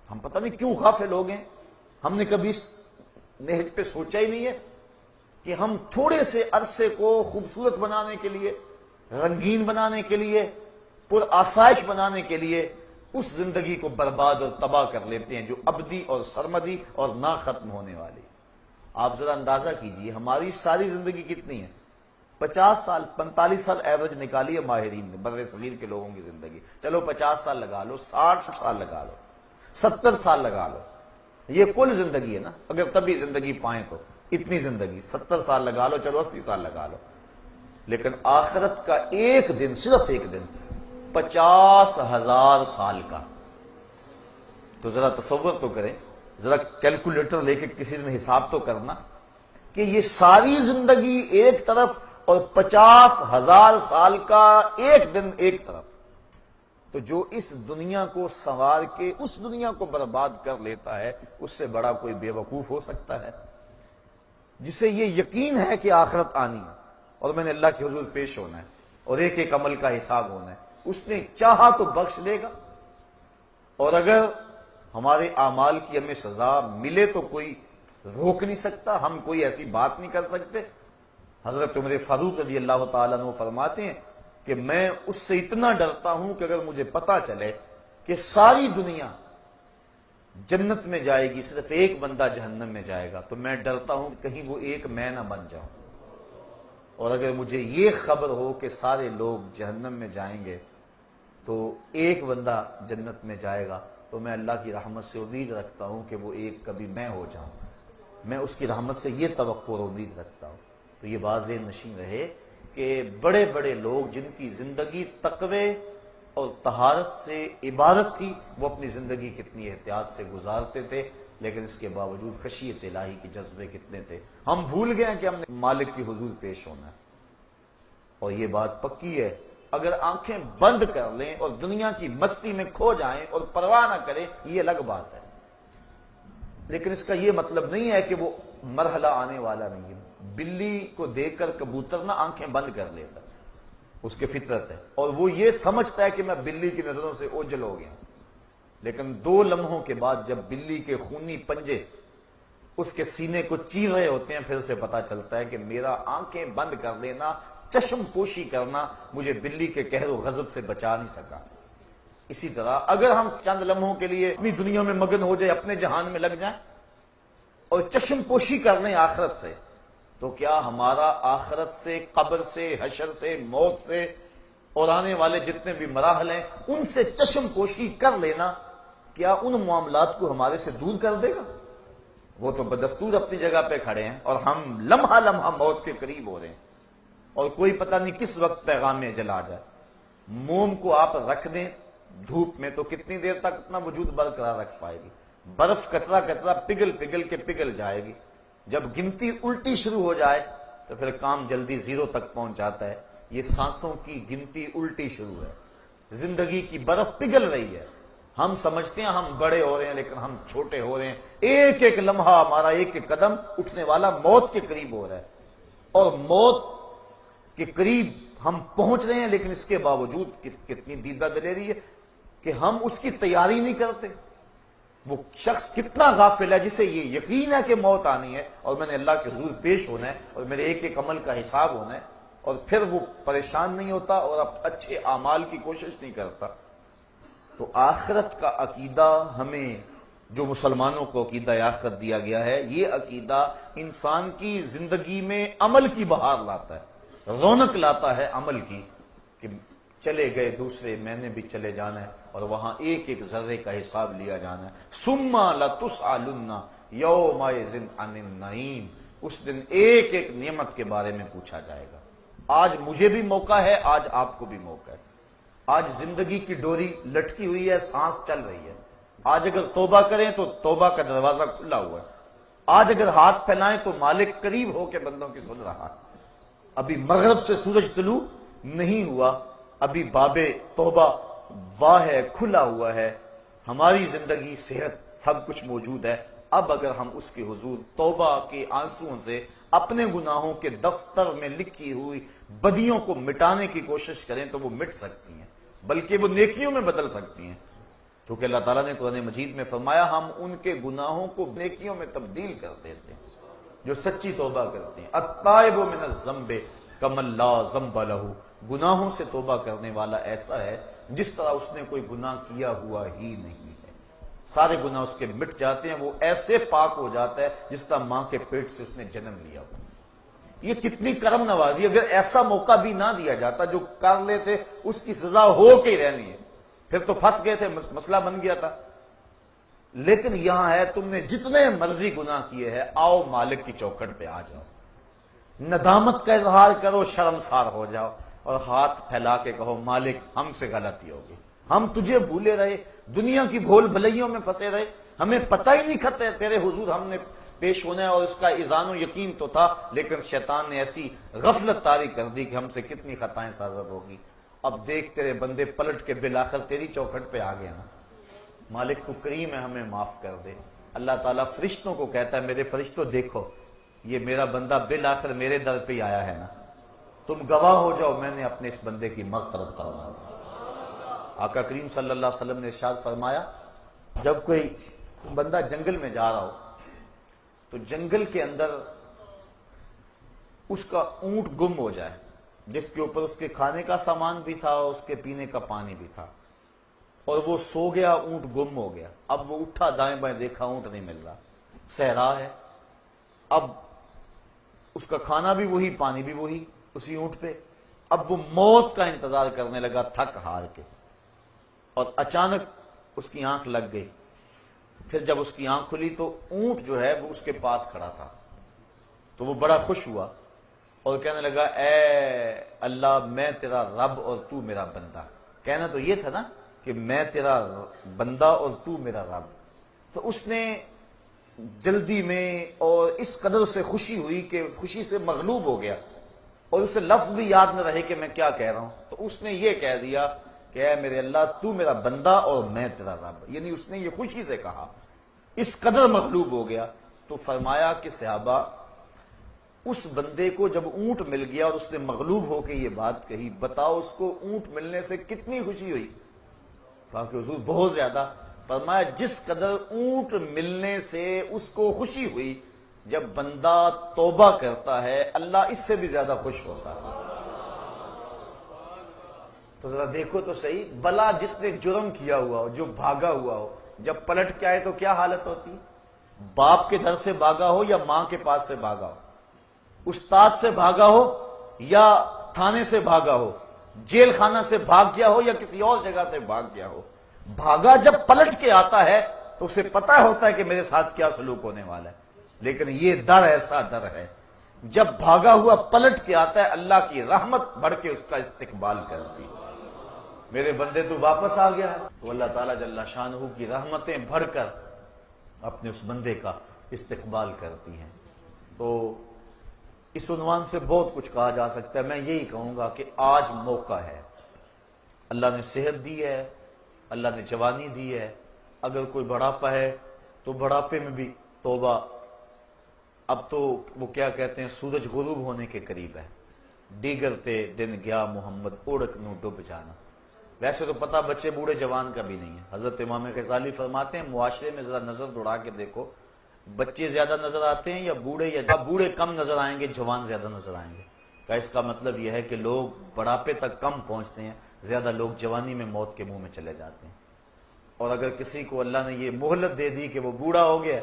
ہم پتہ نہیں کیوں غافل ہو گئے، ہم نے کبھی اس نہج پہ سوچا ہی نہیں ہے کہ ہم تھوڑے سے عرصے کو خوبصورت بنانے کے لیے، رنگین بنانے کے لیے، پر آسائش بنانے کے لیے اس زندگی کو برباد اور تباہ کر لیتے ہیں جو ابدی اور سرمدی اور نہ ختم ہونے والی۔ آپ ذرا اندازہ کیجئے ہماری ساری زندگی کتنی ہے؟ 50 سال 45 سال ایوریج نکالی ہے ماہرین نے بر صغیر کے لوگوں کی زندگی، چلو 50 سال لگا لو، 60 سال لگا لو، 70 سال لگا لو، یہ کل زندگی ہے نا، اگر تبھی زندگی پائیں تو اتنی زندگی 70 سال لگا لو، چلو 80 سال لگا لو، لیکن آخرت کا ایک دن، صرف ایک دن 50,000 سال کا۔ تو ذرا تصور تو کریں، ذرا کیلکولیٹر لے کے کسی دن حساب تو کرنا کہ یہ ساری زندگی ایک طرف اور 50,000 سال کا ایک دن ایک طرف۔ تو جو اس دنیا کو سنوار کے اس دنیا کو برباد کر لیتا ہے، اس سے بڑا کوئی بے وقوف ہو سکتا ہے؟ جسے یہ یقین ہے کہ آخرت آنی ہے اور میں نے اللہ کے حضور پیش ہونا ہے اور ایک ایک عمل کا حساب ہونا ہے، اس نے چاہا تو بخش دے گا، اور اگر ہمارے اعمال کی ہمیں سزا ملے تو کوئی روک نہیں سکتا، ہم کوئی ایسی بات نہیں کر سکتے۔ حضرت عمر فاروق رضی اللہ تعالیٰ عنہ فرماتے ہیں کہ میں اس سے اتنا ڈرتا ہوں کہ اگر مجھے پتا چلے کہ ساری دنیا جنت میں جائے گی، صرف ایک بندہ جہنم میں جائے گا، تو میں ڈرتا ہوں کہ کہیں وہ ایک میں نہ بن جاؤں، اور اگر مجھے یہ خبر ہو کہ سارے لوگ جہنم میں جائیں گے تو ایک بندہ جنت میں جائے گا، تو میں اللہ کی رحمت سے امید رکھتا ہوں کہ وہ ایک کبھی میں ہو جاؤں، میں اس کی رحمت سے یہ توقع اور امید رکھتا ہوں۔ تو یہ بات ذہن نشین رہے کہ بڑے بڑے لوگ جن کی زندگی تقوی اور طہارت سے عبادت تھی، وہ اپنی زندگی کتنی احتیاط سے گزارتے تھے، لیکن اس کے باوجود خشیت الہی کے جذبے کتنے تھے۔ ہم بھول گئے کہ ہم نے مالک کی حضور پیش ہونا ہے، اور یہ بات پکی ہے، اگر آنکھیں بند کر لیں اور دنیا کی مستی میں کھو جائیں اور پرواہ نہ کریں، یہ الگ بات ہے، لیکن اس کا یہ مطلب نہیں ہے کہ وہ مرحلہ آنے والا نہیں ہے۔ بلی کو دیکھ کر کبوتر نہ آنکھیں بند کر لیتا، اس کی فطرت ہے، اور وہ یہ سمجھتا ہے کہ میں بلی کی نظروں سے اوجھل ہو گیا، لیکن 2 لمحوں کے بعد جب بلی کے خونی پنجے اس کے سینے کو چیر رہے ہوتے ہیں، پھر اسے پتا چلتا ہے کہ میرا آنکھیں بند کر لینا، چشم پوشی کرنا مجھے بلی کے قہر و غضب سے بچا نہیں سکا۔ اسی طرح اگر ہم چند لمحوں کے لیے اپنی دنیا میں مگن ہو جائے، اپنے جہان میں لگ جائیں اور چشم پوشی کر لیں آخرت سے، تو کیا ہمارا آخرت سے، قبر سے، حشر سے، موت سے اور آنے والے جتنے بھی مراحل ہیں ان سے چشم پوشی کر لینا کیا ان معاملات کو ہمارے سے دور کر دے گا؟ وہ تو بدستور اپنی جگہ پہ کھڑے ہیں اور ہم لمحہ لمحہ موت کے قریب ہو رہے ہیں، اور کوئی پتہ نہیں کس وقت پیغام میں اجل آ جائے۔ موم کو آپ رکھ دیں دھوپ میں تو کتنی دیر تک اپنا وجود برقرار رکھ پائے گی؟ برف قطرہ قطرہ پگھل پگھل کے پگھل جائے گی، جب گنتی الٹی شروع ہو جائے تو پھر کام جلدی 0 تک پہنچ جاتا ہے۔ یہ سانسوں کی گنتی الٹی شروع ہے، زندگی کی برف پگھل رہی ہے، ہم سمجھتے ہیں ہم بڑے ہو رہے ہیں لیکن ہم چھوٹے ہو رہے ہیں، ایک ایک لمحہ ہمارا ایک ایک قدم اٹھنے والا موت کے قریب ہو رہا ہے، اور موت کے قریب ہم پہنچ رہے ہیں، لیکن اس کے باوجود کتنی دیدہ دلیری ہے کہ ہم اس کی تیاری نہیں کرتے۔ وہ شخص کتنا غافل ہے جسے یہ یقین ہے کہ موت آنی ہے اور میں نے اللہ کے حضور پیش ہونا ہے اور میرے ایک ایک عمل کا حساب ہونا ہے، اور پھر وہ پریشان نہیں ہوتا اور اچھے اعمال کی کوشش نہیں کرتا۔ تو آخرت کا عقیدہ ہمیں، جو مسلمانوں کو عقیدہ آخرت دیا گیا ہے، یہ عقیدہ انسان کی زندگی میں عمل کی بہار لاتا ہے، رونق لاتا ہے عمل کی، کہ چلے گئے دوسرے، میں نے بھی چلے جانا ہے اور وہاں ایک ایک ذرے کا حساب لیا جانا ہے۔ ثم لتسألن یومئذ عن النعیم، اس دن ایک ایک نعمت کے بارے میں پوچھا جائے گا۔ آج مجھے بھی موقع ہے، آج آپ کو بھی موقع ہے، آج زندگی کی ڈوری لٹکی ہوئی ہے، سانس چل رہی ہے، آج اگر توبہ کریں تو توبہ کا دروازہ کھلا ہوا ہے، آج اگر ہاتھ پھیلائیں تو مالک قریب ہو کے بندوں کی سن رہا ہے۔ ابھی مغرب سے سورج طلوع نہیں ہوا، ابھی باب توبہ واہ ہے، کھلا ہوا ہے، ہماری زندگی، صحت، سب کچھ موجود ہے۔ اب اگر ہم اس کے حضور توبہ کے آنسوؤں سے اپنے گناہوں کے دفتر میں لکھی ہوئی بدیوں کو مٹانے کی کوشش کریں تو وہ مٹ سکتی ہیں، بلکہ وہ نیکیوں میں بدل سکتی ہیں، کیونکہ اللہ تعالیٰ نے قرآن مجید میں فرمایا ہم ان کے گناہوں کو نیکیوں میں تبدیل کر دیتے ہیں جو سچی توبہ کرتے ہیں۔ التائب من الذنب کمن لا ذنب لہ، گناہوں سے توبہ کرنے والا ایسا ہے جس طرح اس نے کوئی گناہ کیا ہوا ہی نہیں ہے، سارے گناہ اس کے مٹ جاتے ہیں، وہ ایسے پاک ہو جاتا ہے جس طرح ماں کے پیٹ سے اس نے جنم لیا ہوا۔ یہ کتنی کرم نوازی، اگر ایسا موقع بھی نہ دیا جاتا، جو کر لیتے اس کی سزا ہو کے ہی رہنی ہے، پھر تو پھنس گئے تھے، مسئلہ بن گیا تھا۔ لیکن یہاں ہے تم نے جتنے مرضی گناہ کیے ہیں، آؤ مالک کی چوکھٹ پہ آ جاؤ، ندامت کا اظہار کرو، شرمسار ہو جاؤ اور ہاتھ پھیلا کے کہو مالک ہم سے غلطی ہوگی، ہم تجھے بھولے رہے، دنیا کی بھول بھلائیوں میں پھنسے رہے، ہمیں پتہ ہی نہیں کھتے تیرے حضور ہم نے پیش ہونا ہے، اور اس کا اذعان و یقین تو تھا، لیکن شیطان نے ایسی غفلت طاری کر دی کہ ہم سے کتنی خطائیں سازد ہوگی۔ اب دیکھ تیرے بندے پلٹ کے بالآخر تیری چوکھٹ پہ آ گیا نا، مالک تو کریم ہے، ہمیں معاف کر دے۔ اللہ تعالیٰ فرشتوں کو کہتا ہے میرے فرشتوں دیکھو یہ میرا بندہ بالآخر میرے در پہ ہی آیا ہے نا، تم گواہ ہو جاؤ میں نے اپنے اس بندے کی مغفرت فرما دی۔ آقا کریم صلی اللہ علیہ وسلم نے ارشاد فرمایا جب کوئی بندہ جنگل میں جا رہا ہو تو جنگل کے اندر اس کا اونٹ گم ہو جائے، جس کے اوپر اس کے کھانے کا سامان بھی تھا، اس کے پینے کا پانی بھی تھا، اور وہ سو گیا، اونٹ گم ہو گیا، اب وہ اٹھا دائیں بائیں دیکھا اونٹ نہیں مل رہا، صحرا ہے، اب اس کا کھانا بھی وہی پانی بھی وہی اسی اونٹ پہ، اب وہ موت کا انتظار کرنے لگا تھک ہار کے، اور اچانک اس کی آنکھ لگ گئی۔ پھر جب اس کی آنکھ کھلی تو اونٹ جو ہے وہ اس کے پاس کھڑا تھا، تو وہ بڑا خوش ہوا اور کہنے لگا اے اللہ میں تیرا رب اور تو میرا بندہ، کہنا تو یہ تھا نا کہ میں تیرا بندہ اور تو میرا رب، تو اس نے جلدی میں اور اس قدر سے خوشی ہوئی کہ خوشی سے مغلوب ہو گیا، اور اسے لفظ بھی یاد نہ رہے کہ میں کیا کہہ رہا ہوں، تو اس نے یہ کہہ دیا کہ اے میرے اللہ تو میرا بندہ اور میں تیرا رب، یعنی اس نے یہ خوشی سے کہا، اس قدر مغلوب ہو گیا۔ تو فرمایا کہ صحابہ اس بندے کو جب اونٹ مل گیا اور اس نے مغلوب ہو کے یہ بات کہی، بتاؤ اس کو اونٹ ملنے سے کتنی خوشی ہوئی؟ کہا کہ حضور بہت زیادہ۔ فرمایا جس قدر اونٹ ملنے سے اس کو خوشی ہوئی، جب بندہ توبہ کرتا ہے اللہ اس سے بھی زیادہ خوش ہوتا ہے۔ تو ذرا دیکھو تو صحیح، بلا جس نے جرم کیا ہوا ہو، جو بھاگا ہوا ہو، جب پلٹ کے آئے تو کیا حالت ہوتی؟ باپ کے در سے بھاگا ہو یا ماں کے پاس سے بھاگا ہو، استاد سے بھاگا ہو یا تھانے سے بھاگا ہو، جیل خانہ سے بھاگ گیا ہو یا کسی اور جگہ سے بھاگ گیا ہو، بھاگا جب پلٹ کے آتا ہے تو اسے پتہ ہوتا ہے کہ میرے ساتھ کیا سلوک ہونے والا ہے، لیکن یہ ڈر ایسا ڈر ہے جب بھاگا ہوا پلٹ کے آتا ہے اللہ کی رحمت بڑھ کے اس کا استقبال کرتی، میرے بندے تو واپس آ گیا ہے، تو اللہ تعالیٰ جل شانہ کی رحمتیں بڑھ کر اپنے اس بندے کا استقبال کرتی ہیں۔ تو اس عنوان سے بہت کچھ کہا جا سکتا ہے، میں یہی کہوں گا کہ آج موقع ہے، اللہ نے صحت دی ہے، اللہ نے جوانی دی ہے، اگر کوئی بڑھاپا ہے تو بڑھاپے میں بھی توبہ، اب تو وہ کیا کہتے ہیں سورج غروب ہونے کے قریب ہے، دیگرتے دن گیا محمد اوڑک نو ڈب جانا، ویسے تو پتہ بچے بوڑھے جوان کا بھی نہیں ہے۔ حضرت امام غزالی فرماتے ہیں معاشرے میں ذرا نظر دوڑا کے دیکھو، بچے زیادہ نظر آتے ہیں یا بوڑھے، یا بوڑھے کم نظر آئیں گے جوان زیادہ نظر آئیں گے؟ کا اس کا مطلب یہ ہے کہ لوگ بڑھاپے تک کم پہنچتے ہیں، زیادہ لوگ جوانی میں موت کے منہ میں چلے جاتے ہیں، اور اگر کسی کو اللہ نے یہ مہلت دے دی کہ وہ بوڑھا ہو گیا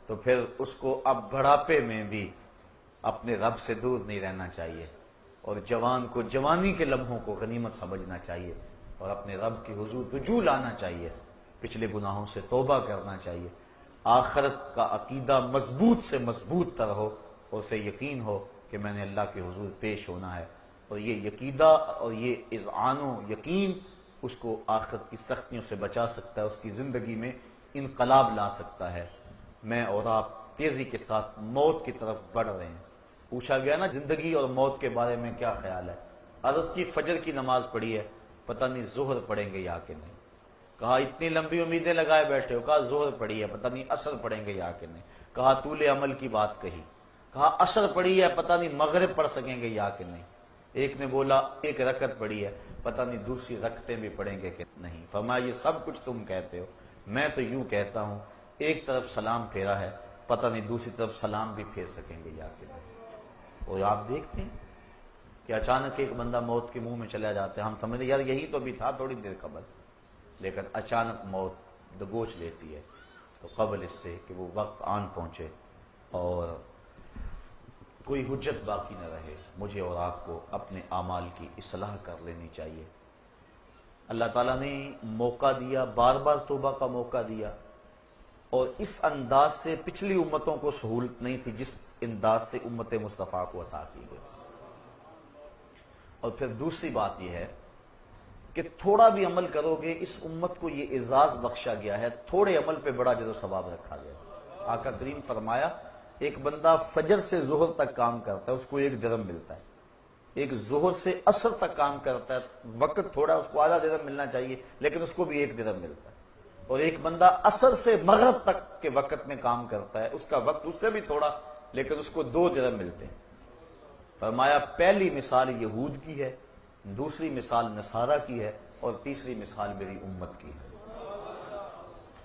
تو پھر اس کو اب بڑھاپے میں بھی اپنے رب سے دور نہیں رہنا چاہیے، اور جوان کو جوانی کے لمحوں کو غنیمت سمجھنا چاہیے اور اپنے رب کی حضور رجوع لانا چاہیے، پچھلے گناہوں سے توبہ کرنا چاہیے، آخرت کا عقیدہ مضبوط سے مضبوط تر ہو اور اسے یقین ہو کہ میں نے اللہ کے حضور پیش ہونا ہے، اور یہ عقیدہ اور یہ اذعان و یقین اس کو آخرت کی سختیوں سے بچا سکتا ہے، اس کی زندگی میں انقلاب لا سکتا ہے۔ میں اور آپ تیزی کے ساتھ موت کی طرف بڑھ رہے ہیں، پوچھا گیا نا زندگی اور موت کے بارے میں کیا خیال ہے؟ عرض کی فجر کی نماز پڑھی ہے، پتہ نہیں ظہر پڑھیں گے یا کہ نہیں، کہا اتنی لمبی امیدیں لگائے بیٹھے ہو، کہا ظہر پڑھی ہے پتہ نہیں عصر پڑھیں گے یا کہ نہیں، کہا طول عمل کی بات کہی، کہا عصر پڑھی ہے پتہ نہیں مغرب پڑھ سکیں گے یا کہ نہیں، ایک نے بولا ایک رکعت پڑھی ہے پتہ نہیں دوسری رکعتیں بھی پڑھیں گے کہ نہیں، فرمایا یہ سب کچھ تم کہتے ہو، میں تو یوں کہتا ہوں ایک طرف سلام پھیرا ہے پتہ نہیں دوسری طرف سلام بھی پھیر سکیں گے یا کہ نہیں۔ اور آپ دیکھتے ہیں کہ کہ اچانک ایک بندہ موت کے منہ میں چلا جاتا ہے، ہم سمجھتے یار یہی تو بھی تھا تھوڑی دیر قبل، لیکن اچانک موت دبوچ لیتی ہے، تو قبل اس سے کہ وہ وقت آن پہنچے اور کوئی حجت باقی نہ رہے، مجھے اور آپ کو اپنے اعمال کی اصلاح کر لینی چاہیے۔ اللہ تعالیٰ نے موقع دیا، بار بار توبہ کا موقع دیا، اور اس انداز سے پچھلی امتوں کو سہولت نہیں تھی جس انداز سے امت مصطفیٰ کو عطا کی گئی تھی۔ اور پھر دوسری بات یہ ہے کہ تھوڑا بھی عمل کرو گے، اس امت کو یہ اعزاز بخشا گیا ہے، تھوڑے عمل پہ بڑا اجر و ثواب رکھا گیا۔ آقا کریم فرمایا ایک بندہ فجر سے ظہر تک کام کرتا ہے، اس کو 1 درہم ملتا ہے۔ ایک ظہر سے عصر تک کام کرتا ہے، وقت تھوڑا، اس کو آدھا درہم ملنا چاہیے، لیکن اس کو بھی 1 درہم ملتا ہے۔ اور ایک بندہ عصر سے مغرب تک کے وقت میں کام کرتا ہے، اس کا وقت اس سے بھی تھوڑا، لیکن اس کو 2 درہم ملتے ہیں۔ فرمایا پہلی مثال یہود کی ہے، دوسری مثال نصارہ کی ہے، اور تیسری مثال میری امت کی ہے۔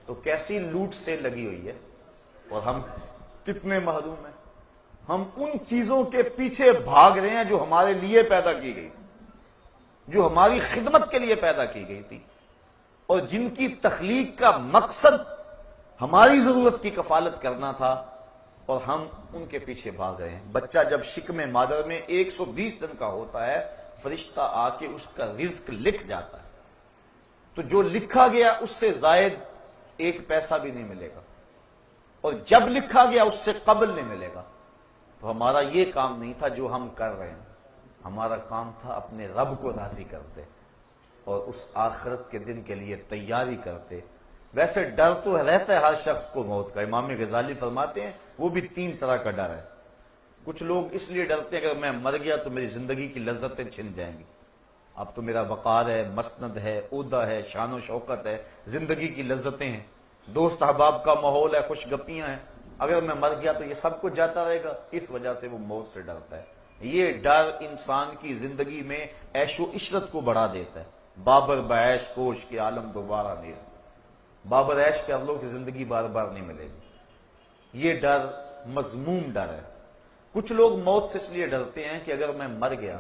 تو کیسی لوٹ سے لگی ہوئی ہے، اور ہم کتنے محروم ہیں۔ ہم ان چیزوں کے پیچھے بھاگ رہے ہیں جو ہمارے لیے پیدا کی گئی تھی، جو ہماری خدمت کے لیے پیدا کی گئی تھی، اور جن کی تخلیق کا مقصد ہماری ضرورت کی کفالت کرنا تھا، اور ہم ان کے پیچھے بھاگ رہے ہیں۔ بچہ جب شکم مادر میں 120 دن کا ہوتا ہے، فرشتہ آ کے اس کا رزق لکھ جاتا ہے، تو جو لکھا گیا اس سے زائد 1 پیسہ بھی نہیں ملے گا، اور جب لکھا گیا اس سے قبل نہیں ملے گا۔ تو ہمارا یہ کام نہیں تھا جو ہم کر رہے ہیں، ہمارا کام تھا اپنے رب کو راضی کرتے اور اس آخرت کے دن کے لیے تیاری کرتے۔ ویسے ڈر تو رہتا ہے ہر شخص کو موت کا، امام غزالی فرماتے ہیں وہ بھی 3 طرح کا ڈر ہے۔ کچھ لوگ اس لیے ڈرتے ہیں کہ اگر میں مر گیا تو میری زندگی کی لذتیں چھن جائیں گی، اب تو میرا وقار ہے، مسند ہے، عہدہ ہے، شان و شوکت ہے، زندگی کی لذتیں ہیں، دوست احباب کا ماحول ہے، خوش گپیاں ہیں، اگر میں مر گیا تو یہ سب کچھ جاتا رہے گا، اس وجہ سے وہ موت سے ڈرتا ہے۔ یہ ڈر انسان کی زندگی میں عیش و عشرت کو بڑھا دیتا ہے۔ بابر بعیش کوش کے عالم دوبارہ نیست، بابر عیش کر لو کہ زندگی بار بار نہیں ملے گی۔ یہ ڈر مذموم ڈر ہے۔ کچھ لوگ موت سے اس لیے ڈرتے ہیں کہ اگر میں مر گیا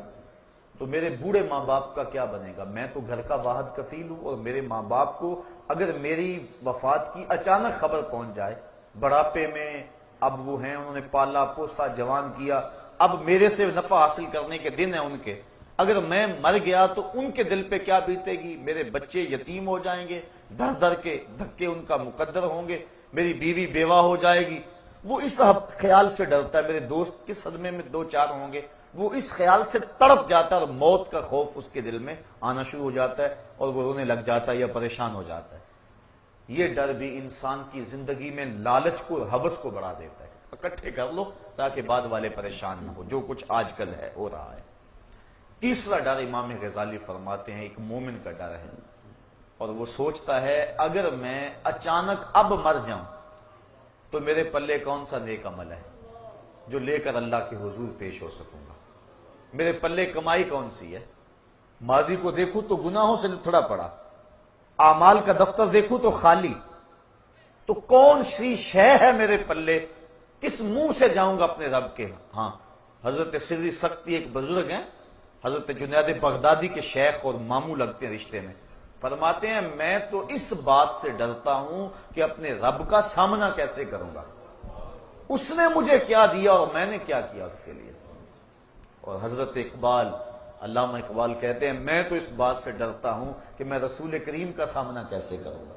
تو میرے بوڑھے ماں باپ کا کیا بنے گا، میں تو گھر کا واحد کفیل ہوں، اور میرے ماں باپ کو اگر میری وفات کی اچانک خبر پہنچ جائے، بڑھاپے میں اب وہ ہیں، انہوں نے پالا پوسا جوان کیا، اب میرے سے نفع حاصل کرنے کے دن ہیں ان کے، اگر میں مر گیا تو ان کے دل پہ کیا بیتے گی، میرے بچے یتیم ہو جائیں گے، در در کے دھکے ان کا مقدر ہوں گے، میری بیوی بیوہ ہو جائے گی۔ وہ اس خیال سے ڈرتا ہے، میرے دوست کس صدمے میں 2-4 ہوں گے، وہ اس خیال سے تڑپ جاتا ہے، اور موت کا خوف اس کے دل میں آنا شروع ہو جاتا ہے، اور وہ رونے لگ جاتا ہے یا پریشان ہو جاتا ہے۔ یہ ڈر بھی انسان کی زندگی میں لالچ کو، ہوس کو بڑھا دیتا ہے، اکٹھے کر لو تاکہ بعد والے پریشان نہ ہو، جو کچھ آج کل ہے ہو رہا ہے۔ تیسرا ڈر امام غزالی فرماتے ہیں ایک مومن کا ڈر ہے، اور وہ سوچتا ہے اگر میں اچانک اب مر جاؤں تو میرے پلے کون سا نیک عمل ہے جو لے کر اللہ کے حضور پیش ہو سکوں گا، میرے پلے کمائی کون سی ہے۔ ماضی کو دیکھوں تو گناہوں سے لتھڑا پڑا، اعمال کا دفتر دیکھوں تو خالی، تو کون سی شے ہے میرے پلے، کس منہ سے جاؤں گا اپنے رب کے ہاں۔ حضرت سری سختی ایک بزرگ ہیں، حضرت جنید بغدادی کے شیخ اور ماموں لگتے ہیں رشتے میں، فرماتے ہیں میں تو اس بات سے ڈرتا ہوں کہ اپنے رب کا سامنا کیسے کروں گا، اس نے مجھے کیا دیا اور میں نے کیا کیا اس کے لیے۔ اور حضرت اقبال، علامہ اقبال کہتے ہیں میں تو اس بات سے ڈرتا ہوں کہ میں رسول کریم کا سامنا کیسے کروں گا۔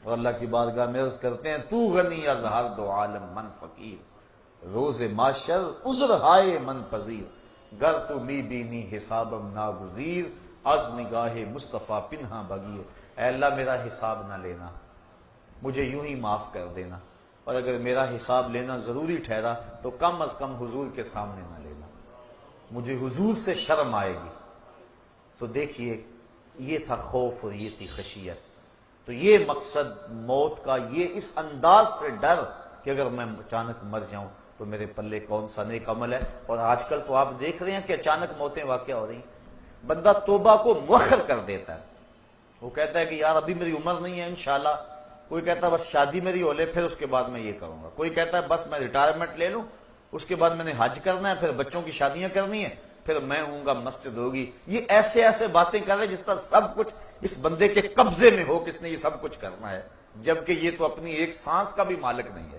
اور اللہ کی بارگاہ میں عرض کرتے ہیں تو غنی از ہر دو عالم من فقیر، روز معاشر عذر ہائے من پذیر، گر تو می بینی حسابم ناگزیر، از نگاہ مصطفیٰ پنہا بگیر۔ اے اللہ میرا حساب نہ لینا، مجھے یوں ہی معاف کر دینا، اور اگر میرا حساب لینا ضروری ٹھہرا تو کم از کم حضور کے سامنے نہ لینا، مجھے حضور سے شرم آئے گی۔ تو دیکھیے یہ تھا خوف اور یہ تھی خشیت۔ تو یہ مقصد موت کا، یہ اس انداز سے ڈر کہ اگر میں اچانک مر جاؤں تو میرے پلے کون سا نیک عمل ہے۔ اور آج کل تو آپ دیکھ رہے ہیں کہ اچانک موتیں واقع ہو رہی ہیں، بندہ توبہ کو مؤخر کر دیتا ہے، وہ کہتا ہے کہ یار ابھی میری عمر نہیں ہے انشاءاللہ، کوئی کہتا ہے بس شادی میری ہو لے پھر اس کے بعد میں یہ کروں گا، کوئی کہتا ہے بس میں ریٹائرمنٹ لے لوں اس کے بعد میں نے حج کرنا ہے، پھر بچوں کی شادیاں کرنی ہیں، پھر میں ہوں گا مسجد ہوگی. یہ ایسے ایسے باتیں کر رہے جس طرح سب کچھ اس بندے کے قبضے میں ہو, کس نے یہ سب کچھ کرنا ہے, جبکہ یہ تو اپنی ایک سانس کا بھی مالک نہیں ہے.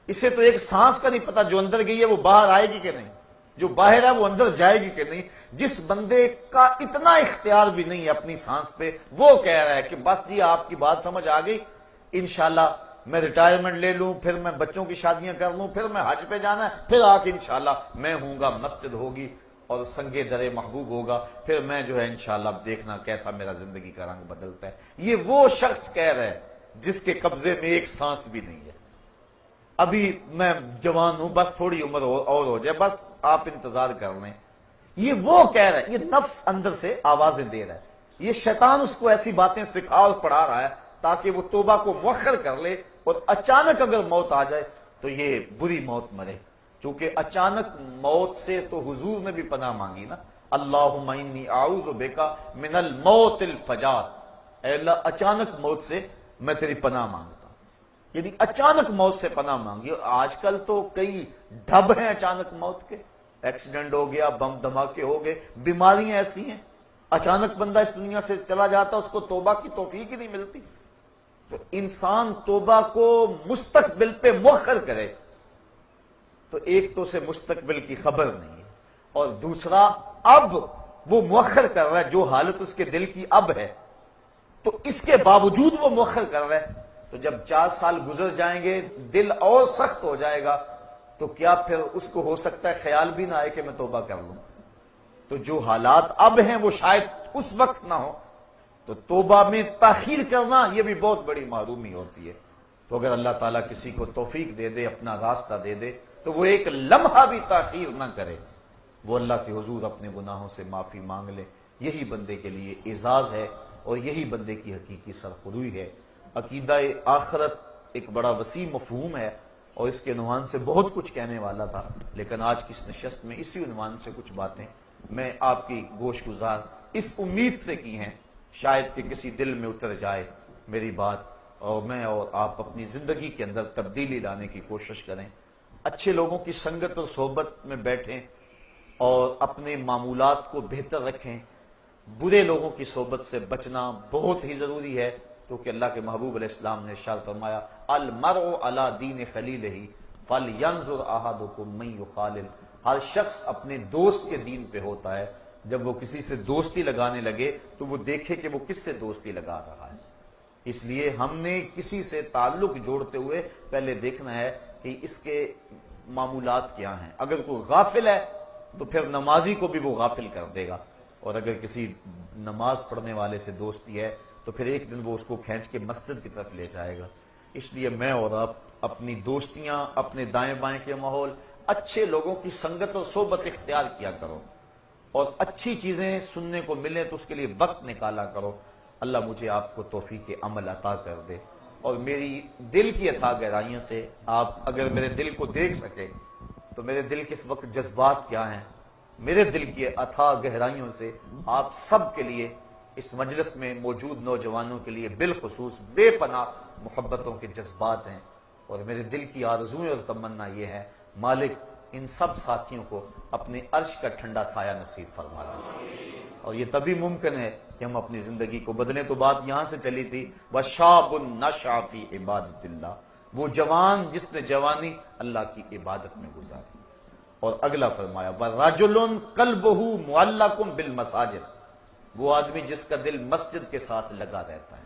اسے تو ایک سانس کا نہیں پتا, جو اندر گئی ہے وہ باہر آئے گی کہ نہیں, جو باہر ہے وہ اندر جائے گی کہ نہیں. جس بندے کا اتنا اختیار بھی نہیں ہے اپنی سانس پہ, وہ کہہ رہا ہے کہ بس جی آپ کی بات سمجھ آ گئی, انشاءاللہ میں ریٹائرمنٹ لے لوں, پھر میں بچوں کی شادیاں کر لوں, پھر میں حج پہ جانا ہے, پھر آ کے انشاءاللہ میں ہوں گا مسجد ہوگی اور سنگے درے محبوب ہوگا, پھر میں جو ہے انشاءاللہ دیکھنا کیسا میرا زندگی کا رنگ بدلتا ہے. یہ وہ شخص کہہ رہا ہے جس کے قبضے میں ایک سانس بھی نہیں ہے. ابھی میں جوان ہوں, بس تھوڑی عمر اور ہو جائے, بس آپ انتظار کر لیں. یہ وہ کہہ رہا ہے, یہ نفس اندر سے آوازیں دے رہا ہے. یہ شیطان اس کو ایسی باتیں سکھا اور پڑھا رہا ہے تاکہ وہ توبہ کو مؤخر کر لے, اور اچانک اگر موت آ جائے تو یہ بری موت مرے. چونکہ اچانک موت سے تو حضور نے بھی پناہ مانگی نا, اللہم انی اعوذ بک من الموت الفجاۃ, اے اللہ اچانک موت سے میں تیری پناہ مانگتا ہوں. یعنی اچانک موت سے پناہ مانگی. آج کل تو کئی ڈھب ہیں اچانک موت کے, ایکسیڈنٹ ہو گیا, بم دھماکے ہو گئے, بیماریاں ایسی ہیں, اچانک بندہ اس دنیا سے چلا جاتا, اس کو توبہ کی توفیق ہی نہیں ملتی. تو انسان توبہ کو مستقبل پہ مؤخر کرے تو ایک تو اسے مستقبل کی خبر نہیں ہے, اور دوسرا اب وہ مؤخر کر رہا ہے جو حالت اس کے دل کی اب ہے, تو اس کے باوجود وہ مؤخر کر رہا ہے. تو جب 4 سال گزر جائیں گے, دل اور سخت ہو جائے گا, تو کیا پھر اس کو ہو سکتا ہے خیال بھی نہ آئے کہ میں توبہ کر لوں. تو جو حالات اب ہیں وہ شاید اس وقت نہ ہو, تو توبہ میں تاخیر کرنا یہ بھی بہت بڑی محرومی ہوتی ہے. تو اگر اللہ تعالیٰ کسی کو توفیق دے دے, اپنا راستہ دے دے, تو وہ ایک لمحہ بھی تاخیر نہ کرے, وہ اللہ کے حضور اپنے گناہوں سے معافی مانگ لے. یہی بندے کے لیے اعزاز ہے, اور یہی بندے کی حقیقی سرخروئی ہے. عقیدہ آخرت ایک بڑا وسیع مفہوم ہے, اور اس کے عنوان سے بہت کچھ کہنے والا تھا, لیکن آج کی اس نشست میں اسی عنوان سے کچھ باتیں میں آپ کی گوش گزار اس امید سے کی ہیں شاید کہ کسی دل میں اتر جائے میری بات, اور میں اور آپ اپنی زندگی کے اندر تبدیلی لانے کی کوشش کریں. اچھے لوگوں کی سنگت اور صحبت میں بیٹھیں اور اپنے معمولات کو بہتر رکھیں. برے لوگوں کی صحبت سے بچنا بہت ہی ضروری ہے, کیونکہ اللہ کے محبوب علیہ السلام نے ارشاد فرمایا, المرء علی دین خلیلہ فلینظر احدکم من یخالل. ہر شخص اپنے دوست کے دین پہ ہوتا ہے. جب وہ کسی سے دوستی لگانے لگے تو وہ دیکھے کہ وہ کس سے دوستی لگا رہا ہے. اس لیے ہم نے کسی سے تعلق جوڑتے ہوئے پہلے دیکھنا ہے کہ اس کے معمولات کیا ہیں. اگر کوئی غافل ہے تو پھر نمازی کو بھی وہ غافل کر دے گا, اور اگر کسی نماز پڑھنے والے سے دوستی ہے تو پھر ایک دن وہ اس کو کھینچ کے مسجد کی طرف لے جائے گا. اس لیے میں اور آپ اپنی دوستیاں, اپنے دائیں بائیں کے ماحول, اچھے لوگوں کی سنگت اور صحبت اختیار کیا کرو, اور اچھی چیزیں سننے کو ملیں تو اس کے لیے وقت نکالا کرو. اللہ مجھے آپ کو توفیق عمل عطا کر دے, اور میری دل کی عطا گہرائیوں سے آپ اگر میرے دل کو دیکھ سکے تو میرے دل کے اس وقت جذبات کیا ہیں, میرے دل کی عطا گہرائیوں سے آپ سب کے لیے, اس مجلس میں موجود نوجوانوں کے لیے بالخصوص بے پناہ محبتوں کے جذبات ہیں. اور میرے دل کی آرزویں اور تمنا یہ ہے, مالک ان سب ساتھیوں کو اپنے عرش کا ٹھنڈا سایہ نصیب فرما دے. اور یہ تبھی ممکن ہے کہ ہم اپنی زندگی کو بدلیں. تو بات یہاں سے چلی تھی, وَشَابٌ نَشَأَ فِي عِبَادَةِ اللَّهِ, وہ جوان جس نے جوانی اللہ کی عبادت میں گزاری. اور اگلا فرمایا, وَرَجُلٌ قَلْبُهُ مُعَلَّقٌ بِالْمَسَاجِدِ, وہ آدمی جس کا دل مسجد کے ساتھ لگا رہتا ہے.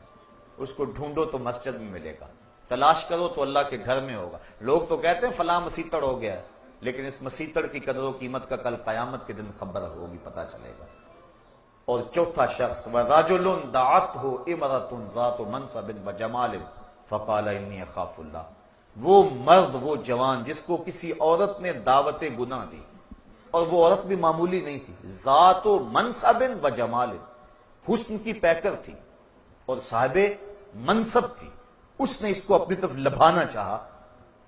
اس کو ڈھونڈو تو مسجد میں ملے گا, تلاش کرو تو اللہ کے گھر میں ہوگا. لوگ تو کہتے ہیں فلاں مسیتڑ ہو گیا, لیکن اس مسیتڑ کی قدر و قیمت کا کل قیامت کے دن خبر ہوگی, پتہ چلے گا. اور چوتھا شخص, وَرَجُلٌ دَعَتْهُ امْرَأَةٌ ذَاتُ مَنْصَبٍ وَجَمَالٍ فَقَالَ إِنِّي أَخَافُ اللَّهَ, وہ مرد, وہ جوان جس کو کسی عورت نے دعوت گناہ دی, اور وہ عورت بھی معمولی نہیں تھی, ذات و منصب و جمال, حسن کی پیکر تھی اور صاحب منصب تھی. اس نے اس کو اپنی طرف لبھانا چاہا.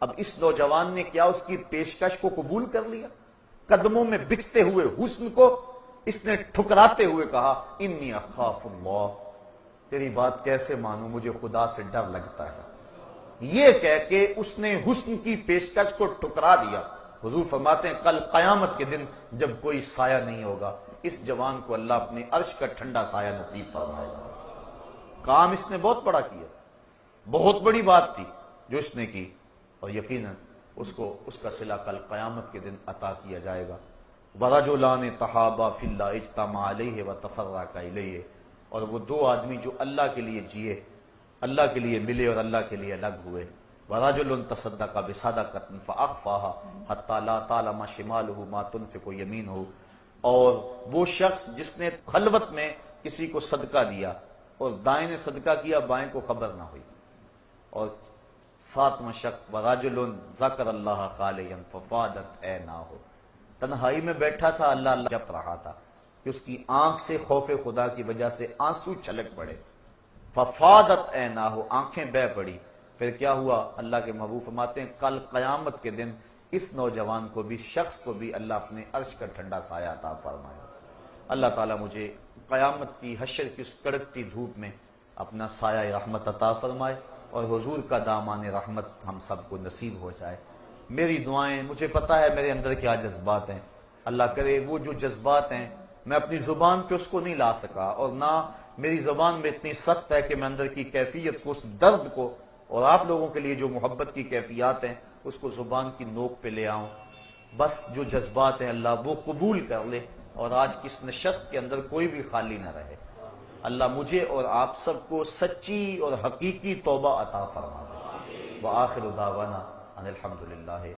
اب اس نوجوان نے کیا اس کی پیشکش کو قبول کر لیا؟ قدموں میں بچھتے ہوئے حسن کو اس نے ٹھکراتے ہوئے کہا, انی اخاف اللہ, تیری بات کیسے مانوں, مجھے خدا سے ڈر لگتا ہے. یہ کہہ کے اس نے حسن کی پیشکش کو ٹھکرا دیا, حضور فرماتے ہیں کل قیامت کے دن جب کوئی سایہ نہیں ہوگا، اس جوان کو اللہ اپنے عرش کا ٹھنڈا سایہ نصیب فرمائے گا۔ کام اس نے بہت بڑا کیا، بہت بڑی بات تھی جو اس نے کی، اور یقیناً اس کو اس کا صلہ کل قیامت کے دن عطا کیا جائے گا۔ وَرَجُلَانِ تَحَابَا فِي اللَّهِ اجْتَمَعَا عَلَيْهِ وَتَفَرَّقَا إِلَيْهِ، اور وہ دو آدمی جو اللہ کے لیے جیے، اللہ کے لیے ملے اور اللہ کے لیے الگ ہوئے۔ وَرَجُلٌ تَصَدَّقَ بِصَدَقَةٍ فَأَخْفَاهَا حَتَّى لَا تَعْلَمَ شِمَالُهُ مَا تُنْفِقُ يَمِينُهُ، اور وہ شخص جس نے خلوت میں کسی کو صدقہ دیا اور دائیں نے صدقہ کیا، بائیں کو خبر نہ ہوئی۔ اور ساتواں شخص وَرَجُلٌ ذَكَرَ اللَّهَ خَالِيًا فَفَاضَتْ عَيْنَاهُ، تنہائی میں بیٹھا تھا، اللہ اللہ جپ رہا تھا کہ اس کی آنکھ سے خوف خدا کی وجہ سے آنسو چھلک پڑے۔ فَفَاضَتْ عَيْنَاهُ، آنکھیں بہہ پڑی۔ پھر کیا ہوا؟ اللہ کے محبوب فرماتے ہیں کل قیامت کے دن اس نوجوان کو بھی، شخص کو بھی اللہ اپنے عرش کا ٹھنڈا سایہ عطا فرمائے۔ اللہ تعالیٰ مجھے قیامت کی حشر کی اس کڑکتی دھوپ میں اپنا سایہ رحمت عطا فرمائے، اور حضور کا دامان رحمت ہم سب کو نصیب ہو جائے۔ میری دعائیں، مجھے پتا ہے میرے اندر کیا جذبات ہیں، اللہ کرے وہ جو جذبات ہیں میں اپنی زبان پہ اس کو نہیں لا سکا، اور نہ میری زبان میں اتنی سخت ہے کہ میں اندر کی کیفیت کو، اس درد کو، اور آپ لوگوں کے لیے جو محبت کی کیفیات ہیں اس کو زبان کی نوک پہ لے آؤں۔ بس جو جذبات ہیں اللہ وہ قبول کر لے، اور آج کی اس نشست کے اندر کوئی بھی خالی نہ رہے۔ اللہ مجھے اور آپ سب کو سچی اور حقیقی توبہ عطا فرما دے۔ وآخر دعوانا ان الحمدللہ